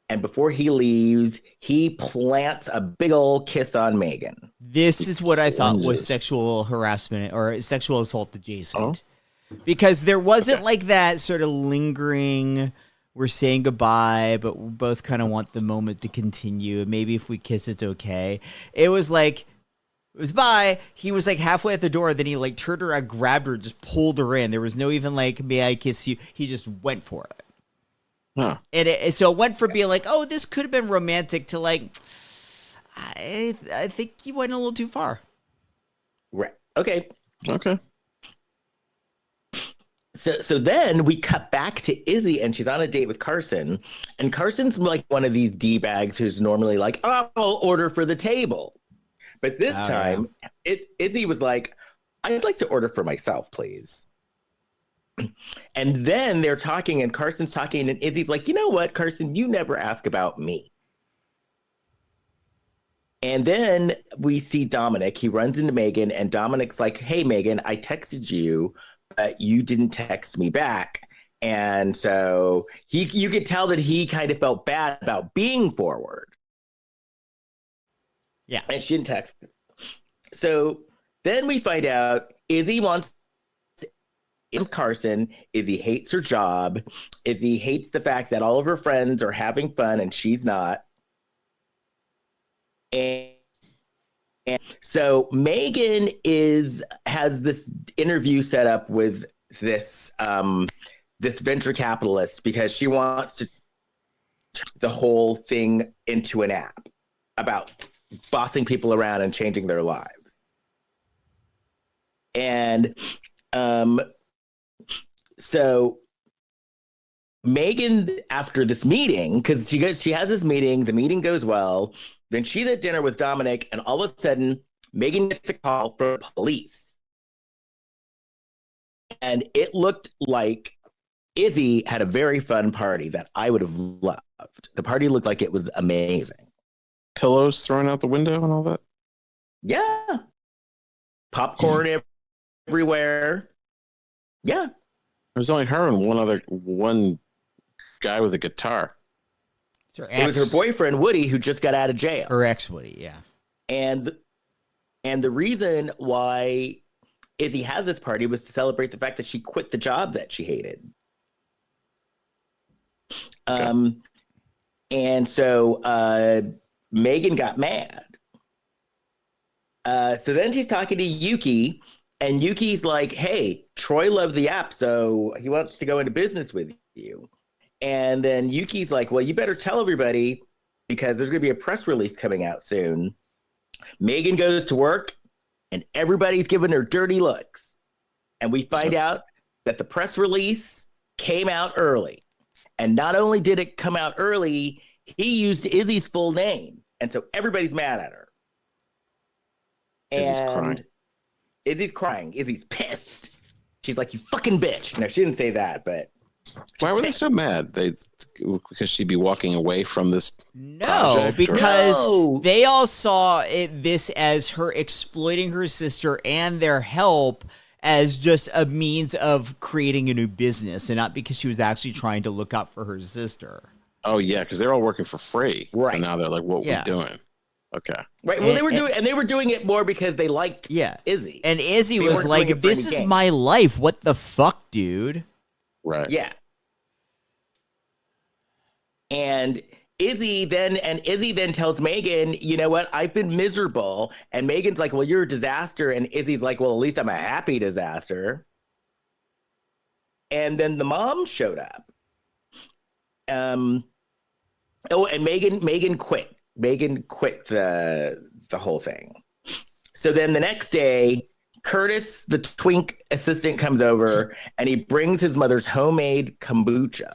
And before he leaves, he plants a big old kiss on Megan. This is what I thought was sexual harassment or sexual assault adjacent. Because there wasn't like that sort of lingering, we're saying goodbye, but we both kind of want the moment to continue. Maybe if we kiss, it's okay. It was like, it was bye. He was like halfway at the door. Then he like turned around, grabbed her, just pulled her in. There was no even like, "May I kiss you?" He just went for it. Huh. And so it went from being like, "Oh, this could have been romantic," to like, I think he went a little too far. Right. Okay. Okay. So then we cut back to Izzy, and she's on a date with Carson. And Carson's like one of these D-bags who's normally like, "Oh, I'll order for the table." But this time, Izzy was like, "I'd like to order for myself, please." And then they're talking, and Carson's talking, and Izzy's like, "You know what, Carson, you never ask about me." And then we see Dominic. He runs into Megan, and Dominic's like, "Hey, Megan, I texted you, but you didn't text me back." And so you could tell that he kind of felt bad about being forward. Yeah. And she didn't text. So then we find out Izzy wants Carson. Izzy hates her job. Izzy hates the fact that all of her friends are having fun and she's not. And so Megan has this interview set up with this venture capitalist because she wants to turn the whole thing into an app about bossing people around and changing their lives. And so Megan, after this meeting, because she has this meeting, the meeting goes well. Then she's at dinner with Dominic, and all of a sudden, Megan gets a call from police. And it looked like Izzy had a very fun party that I would have loved. The party looked like it was amazing. pillows thrown out the window and all that? Yeah. Popcorn everywhere. Yeah. There was only her and one guy with a guitar. It was her boyfriend, Woody, who just got out of jail. Her ex Woody, yeah. And the reason why Izzy had this party was to celebrate the fact that she quit the job that she hated. Okay. And so Megan got mad. So then she's talking to Yuki, and Yuki's like, hey, Troy loved the app, so he wants to go into business with you. And then Yuki's like, well, you better tell everybody because there's going to be a press release coming out soon. Megan goes to work, and everybody's giving her dirty looks. And we find out that the press release came out early. And not only did it come out early, he used Izzy's full name. And so everybody's mad at her. Izzy's And crying. Izzy's crying. Izzy's pissed. She's like, you fucking bitch. No, she didn't say that, but... Why were they so mad? Because she'd be walking away from this No, project, because No. they all saw this as her exploiting her sister and their help as just a means of creating a new business, and not because she was actually trying to look out for her sister. Oh yeah, because they're all working for free. Right. So now they're like, "What Yeah. we doing?" Okay. Right. Well, they were doing it more because they liked Izzy. And Izzy They was weren't like, doing it for "This any is gain." my life. What the fuck, dude?" Right. Yeah. And Izzy then tells Megan, you know what? I've been miserable. And Megan's like, well, you're a disaster. And Izzy's like, well, at least I'm a happy disaster. And then the mom showed up. And Megan quit. Megan quit the whole thing. So then the next day, Curtis, the twink assistant, comes over and he brings his mother's homemade kombucha.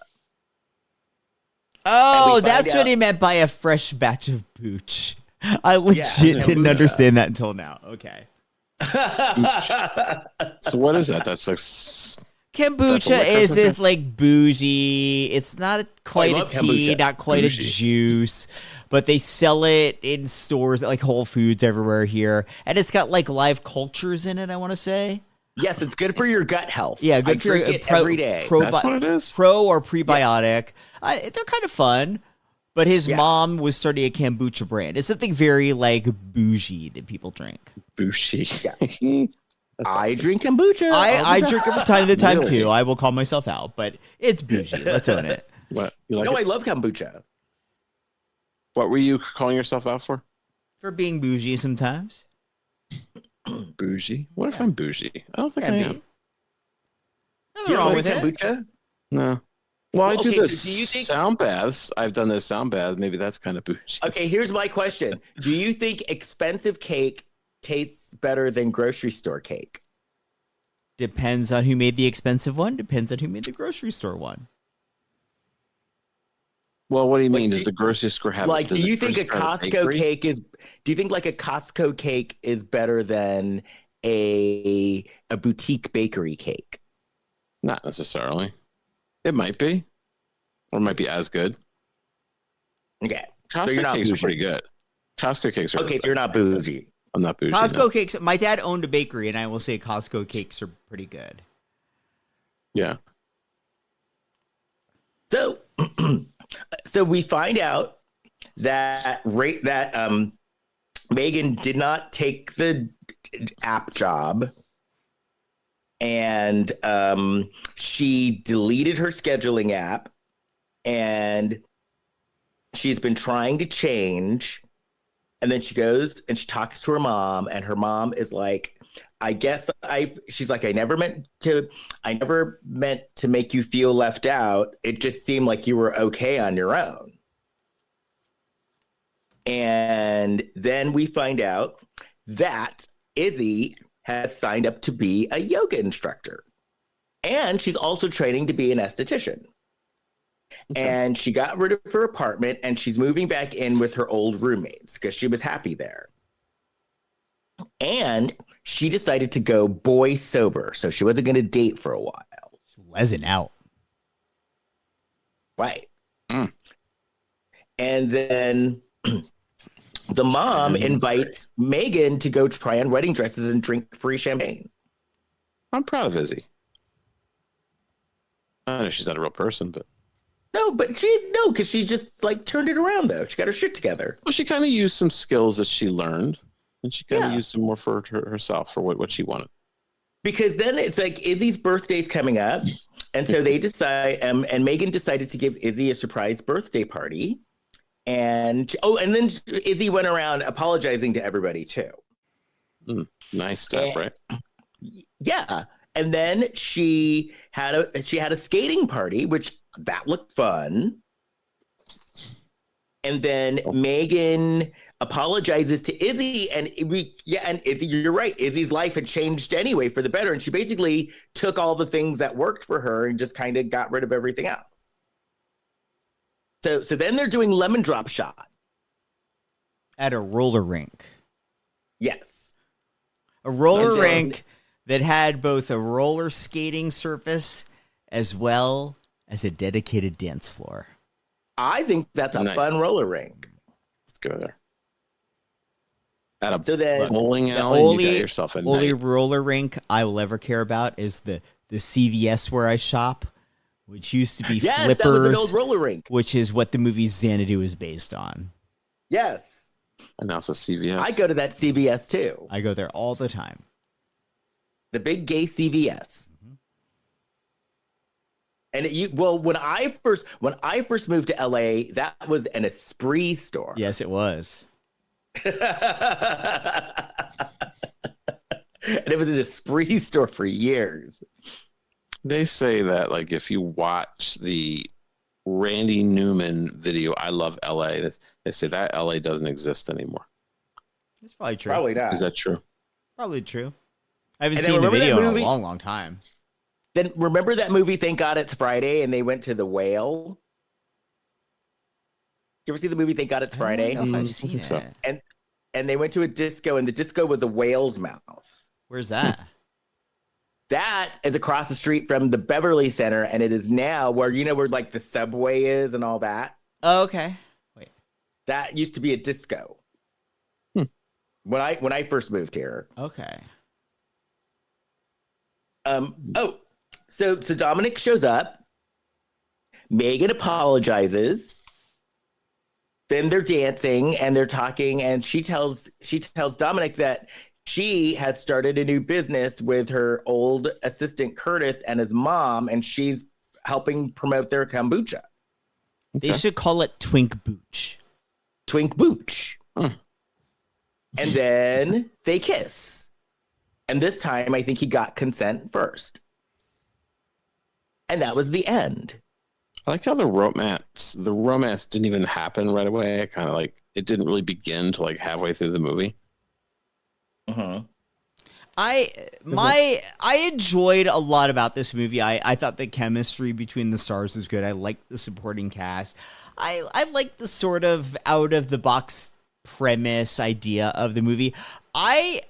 Oh, that's what he meant by a fresh batch of booch. I legit didn't kombucha. understand that until now. Okay. So what is that? That's like Kombucha liquor is something? this like bougie. It's not quite a love tea, kombucha. not quite Bougie. a juice, but they sell it in stores like Whole Foods everywhere here, and it's got like live cultures in it. I want to say, Yes, it's good for your gut health. yeah, good I for your drink it every day. That's what it is? Pro or prebiotic. They're kind of fun. But his mom was starting a kombucha brand. It's something very like bougie that people drink. Bougie. Yeah. That's I awesome. drink kombucha. I drink it from time to time Really? too. I will call myself out, but it's bougie. Let's own it. What? You like No, it? I love kombucha. What were you calling yourself out for? For being bougie sometimes. Bougie? What if I'm bougie? I don't think Can I be. am. Nothing You wrong don't with drink it. kombucha? No. Well, I Well, do okay, this so do you think- sound baths. I've done those sound baths. Maybe that's kind of bougie. Okay, here's my question. Do you think expensive cake tastes better than grocery store cake? Depends on who made the expensive one. Depends on who made the grocery store one. Well, what do you Like, mean? do Does you- the grocery store have? Like, does do the you think a grocery store have Costco bakery? cake is? Do you think like a Costco cake is better than a boutique bakery cake? Not necessarily. It might be, or it might be as good. Okay, Costco so you're not cakes are bougie. pretty good. Costco cakes are. Okay, so you're not bougie. I'm not bougie. Costco no. cakes. My dad owned a bakery, and I will say Costco cakes are pretty good. Yeah. So, so we find out that Megan did not take the app job, and she deleted her scheduling app, and she's been trying to change. And then she goes and she talks to her mom, and her mom is like, she's like, I never meant to make you feel left out. It just seemed like you were okay on your own. And then we find out that Izzy has signed up to be a yoga instructor. And she's also training to be an esthetician. Okay. And she got rid of her apartment and she's moving back in with her old roommates because she was happy there. And she decided to go boy sober. So she wasn't going to date for a while. Just lezzing out. Right. Mm. And then the mom invites Megan to go try on wedding dresses and drink free champagne. I'm proud of Izzy. I know she's not a real person, but because she just like turned it around though. She got her shit together. well, she kind of used some skills that she leared, and she kind of used them more for herself for what she wanted. Because then it's like Izzy's birthday's coming up, and so they decide, and Megan decided to give Izzy a surprise birthday party. And then Izzy went around apologizing to everybody too. Nice stuff, right? Yeah, and then she had a skating party, which that looked fun. And then Megan apologizes to Izzy, and Izzy, you're right. Izzy's life had changed anyway for the better, and she basically took all the things that worked for her and just kind of got rid of everything else. So then they're doing lemon drop shot At a roller rink. Yes. A roller rink that had both a roller skating surface as well as a dedicated dance floor. I think that's a fun roller rink. Let's go there. At a bowling The alley, you got yourself a only night. roller rink I will ever care about is the CVS where I shop, which used to be Yes, Flippers, that was an old roller rink. which is what the movie Xanadu is based on. Yes. And now it's a CVS. I go to that CVS too. I go there all the time. The big gay CVS. And when I first moved to LA, that was an Esprit store. Yes, it was. And it was an Esprit store for years. They say that like if you watch the Randy Newman video, I Love LA, they say that LA doesn't exist anymore. It's probably true. Probably not. Is that true? Probably true. I haven't And seen the remember that video in movie? a long, long time. Then remember that movie, Thank God It's Friday, and they went to the whale? You ever see the movie Thank God It's Friday? I don't know if I've I seen think it. so. And they went to a disco, and the disco was a whale's mouth. Where's that? That is across the street from the Beverly Center, and it is now where like the subway is and all that. Oh, okay. Wait. That used to be a disco. When I first moved here. Okay. So Dominic shows up. Megan apologizes. Then they're dancing and they're talking, and she tells Dominic that she has started a new business with her old assistant Curtis and his mom, and she's helping promote their kombucha. They should call it Twink Booch. Twink Booch. And then they kiss. And this time, I think he got consent first. And that was the end. I like how the romance didn't even happen right away. It kind of like it didn't really begin till like halfway through the movie. I enjoyed a lot about this movie. I thought the chemistry between the stars was good. I liked the supporting cast. I liked the sort of out of the box premise idea of the movie. I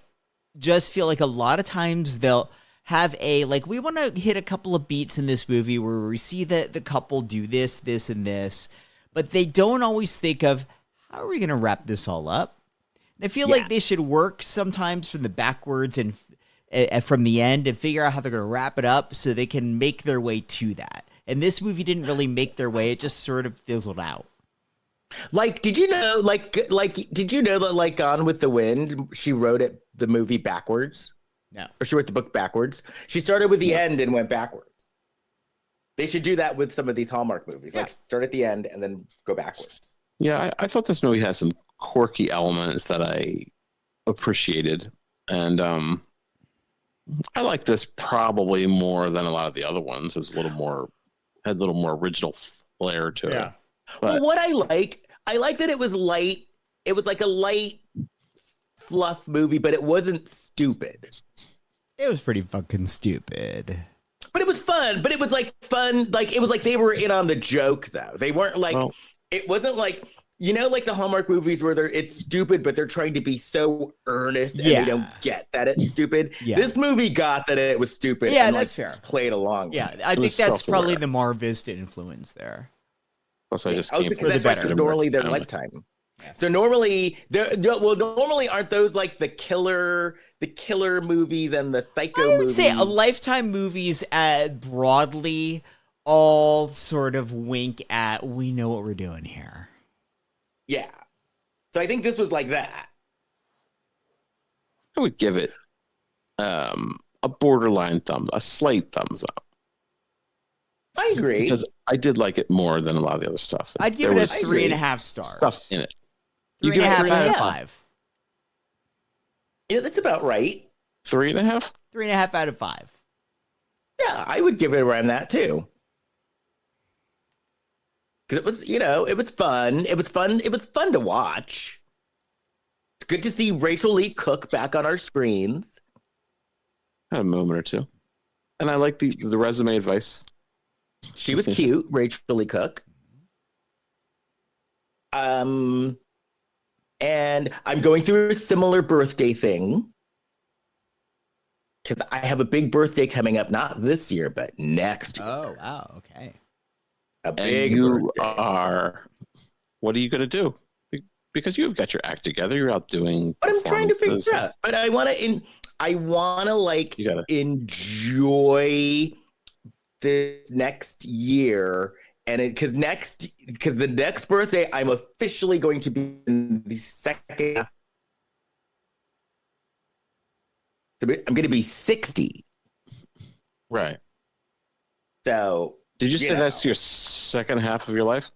just feel like a lot of times they'll have we want to hit a couple of beats in this movie where we see that the couple do this, this, and this, but they don't always think of how are we going to wrap this all up. And I feel like they should work sometimes from the backwards and from the end and figure out how they're going to wrap it up so they can make their way to that. And this movie didn't really make their way. It just sort of fizzled out. Like, did you know that like Gone with the Wind, she wrote the movie backwards? No. Or she wrote the book backwards. She started with the end and went backwards. They should do that with some of these Hallmark movies. Yeah. Like start at the end and then go backwards. Yeah, I thought this movie has some quirky elements that I appreciated. And I like this probably more than a lot of the other ones. It was had a little more original flair to it. But, well, what I like that it was light. It was like a light fluff movie, but it wasn't stupid. It was pretty fucking stupid. But it was fun. But it was like fun. Like it was like they were in on the joke, though. They weren't like. Well, it wasn't like like the Hallmark movies where it's stupid, but they're trying to be so earnest and they don't get that it's stupid. Yeah. This movie got that it was stupid. Yeah, and that's fair. Played along. Yeah, I think that's probably the Mar Vista influence there. Plus, I just because that's like normally their lifetime. So normally, normally aren't those like the killer movies and the psycho I would movies? say a Lifetime movies broadly all sort of wink at, we know what we're doing here. Yeah. So I think this was like that. I would give it a borderline a slight thumbs up. I agree. Because I did like it more than a lot of the other stuff. I'd give it a 3.5 stars. Stuff in it. 3.5 out of 5. Yeah, that's about right. 3.5? 3.5 out of 5. Yeah, I would give it around that too. Because it was, it was fun. It was fun to watch. It's good to see Rachel Leigh Cook back on our screens. Had a moment or two. And I like the resume advice. She was cute, Rachel Leigh Cook. And I'm going through a similar birthday thing. Because I have a big birthday coming up, not this year, but next year. Oh, wow. Okay. A big birthday. What are you going to do? Because you've got your act together. You're out doing. But I'm trying to figure out. But I want to enjoy this next year, and because the next birthday I'm officially going to be in the second. I'm going to be 60. Right. So did you say that's your second half of your life?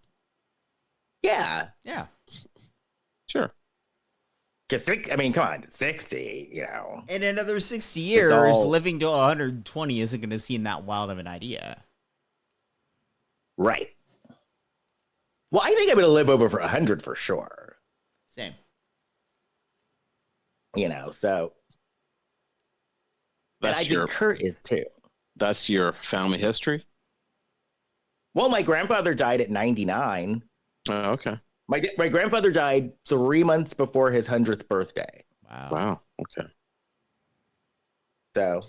Yeah. Yeah. Sure. Because come on, 60. In another 60 years, living to 120 isn't going to seem that wild of an idea. Right. Well, I think I'm going to live over for 100 for sure. Same. So. And I think Kurt is too. That's your family history? Well, my grandfather died at 99. Oh, okay. My grandfather died 3 months before his 100th birthday. Wow. Okay. So,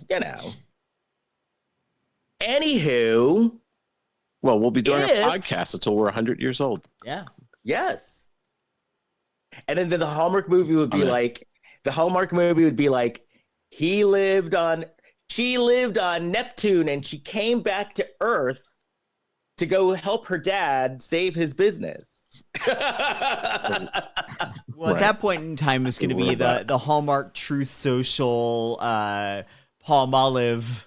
Anywho. Well, we'll be doing a podcast until we're 100 years old. Yeah. Yes. And then the Hallmark movie would be like, she lived on Neptune and she came back to Earth to go help her dad save his business. Well, at that point in time, it's going to be the Hallmark Truth Social Palmolive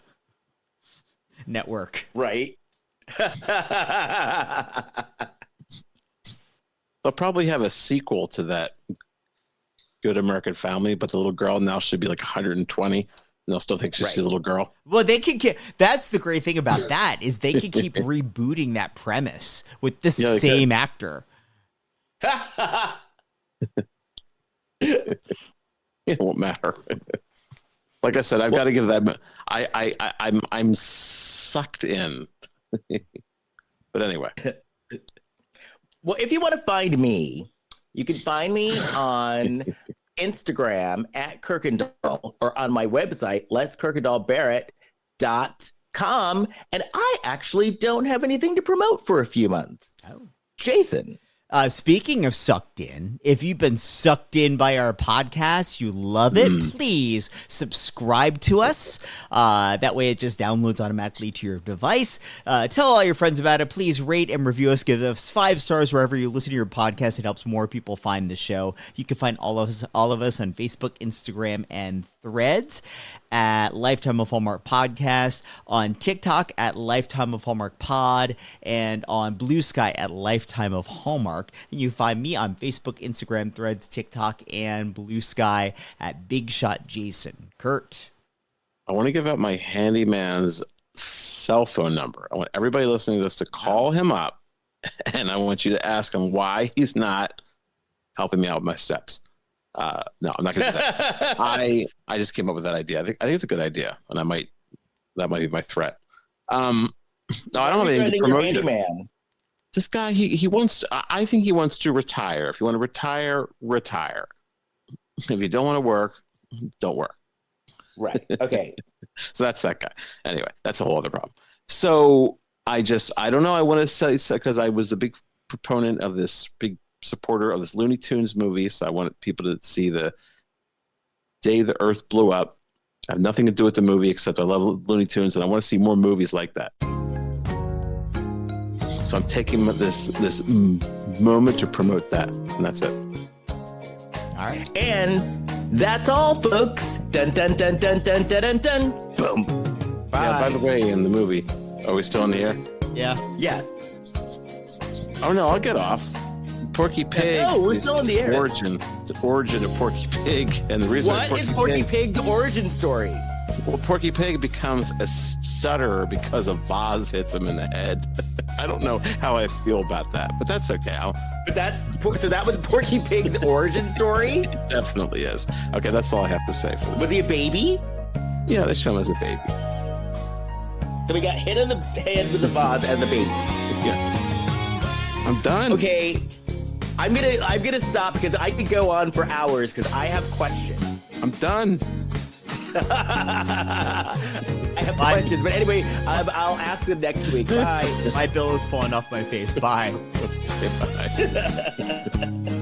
network. Right. They'll probably have a sequel to that Good American Family, but the little girl now should be like 120, and they'll still think she's a little girl. Well, they can that's the great thing about that is they can keep rebooting that premise with the same actor. It won't matter. Like I said, I've got to give that. I'm sucked in. But anyway. Well, if you want to find me, you can find me on Instagram at Kirkendall or on my website, leskirkendallbarrett.com. And I actually don't have anything to promote for a few months. Oh. Jason. Speaking of sucked in, if you've been sucked in by our podcast, you love it, please subscribe to us. That way it just downloads automatically to your device. Tell all your friends about it. Please rate and review us. Give us 5 stars wherever you listen to your podcast. It helps more people find the show. You can find all of us on Facebook, Instagram, and Threads at Lifetime of Hallmark Podcast, on TikTok at Lifetime of Hallmark Pod, and on Blue Sky at Lifetime of Hallmark. And you find me on Facebook, Instagram, Threads, TikTok, and Blue Sky at Big Shot Jason. Kurt. I want to give out my handyman's cell phone number. I want everybody listening to this to call him up, and I want you to ask him why he's not helping me out with my steps. No, I'm not going to do that. I just came up with that idea. I think it's a good idea, and that might be my threat. No, I don't have anything to promote you. This guy, he wants. I think he wants to retire. If you want to retire, retire. If you don't want to work, don't work. Right. Okay. So that's that guy. Anyway, that's a whole other problem. So I don't know. I want to say because I was a big proponent of this big supporter of this Looney Tunes movie, so I wanted people to see the day the Earth blew up. I have nothing to do with the movie except I love Looney Tunes, and I want to see more movies like that. So I'm taking this moment to promote that, and that's it. All right. And that's all, folks. Dun dun dun dun dun dun dun dun. Boom. Bye. Yeah, by the way, in the movie, are we still in the air? Yeah. Yes. Oh no, I'll get off. Porky Pig. No, we're is still in the air. Origin. It's the origin of Porky Pig, and the reason What is Porky Pig's origin story? Well, Porky Pig becomes a stutterer because a vase hits him in the head. I don't know how I feel about that, but that's okay. But so that was Porky Pig's origin story? It definitely is. Okay, that's all I have to say for this. Was he a baby? Yeah, they show him as a baby. So we got hit in the head with the vase and the baby. Yes. I'm done. Okay, I'm gonna stop because I could go on for hours because I have questions. I'm done. I have questions, but anyway, I'll ask them next week. Bye. My bill is falling off my face. Bye. Okay, bye.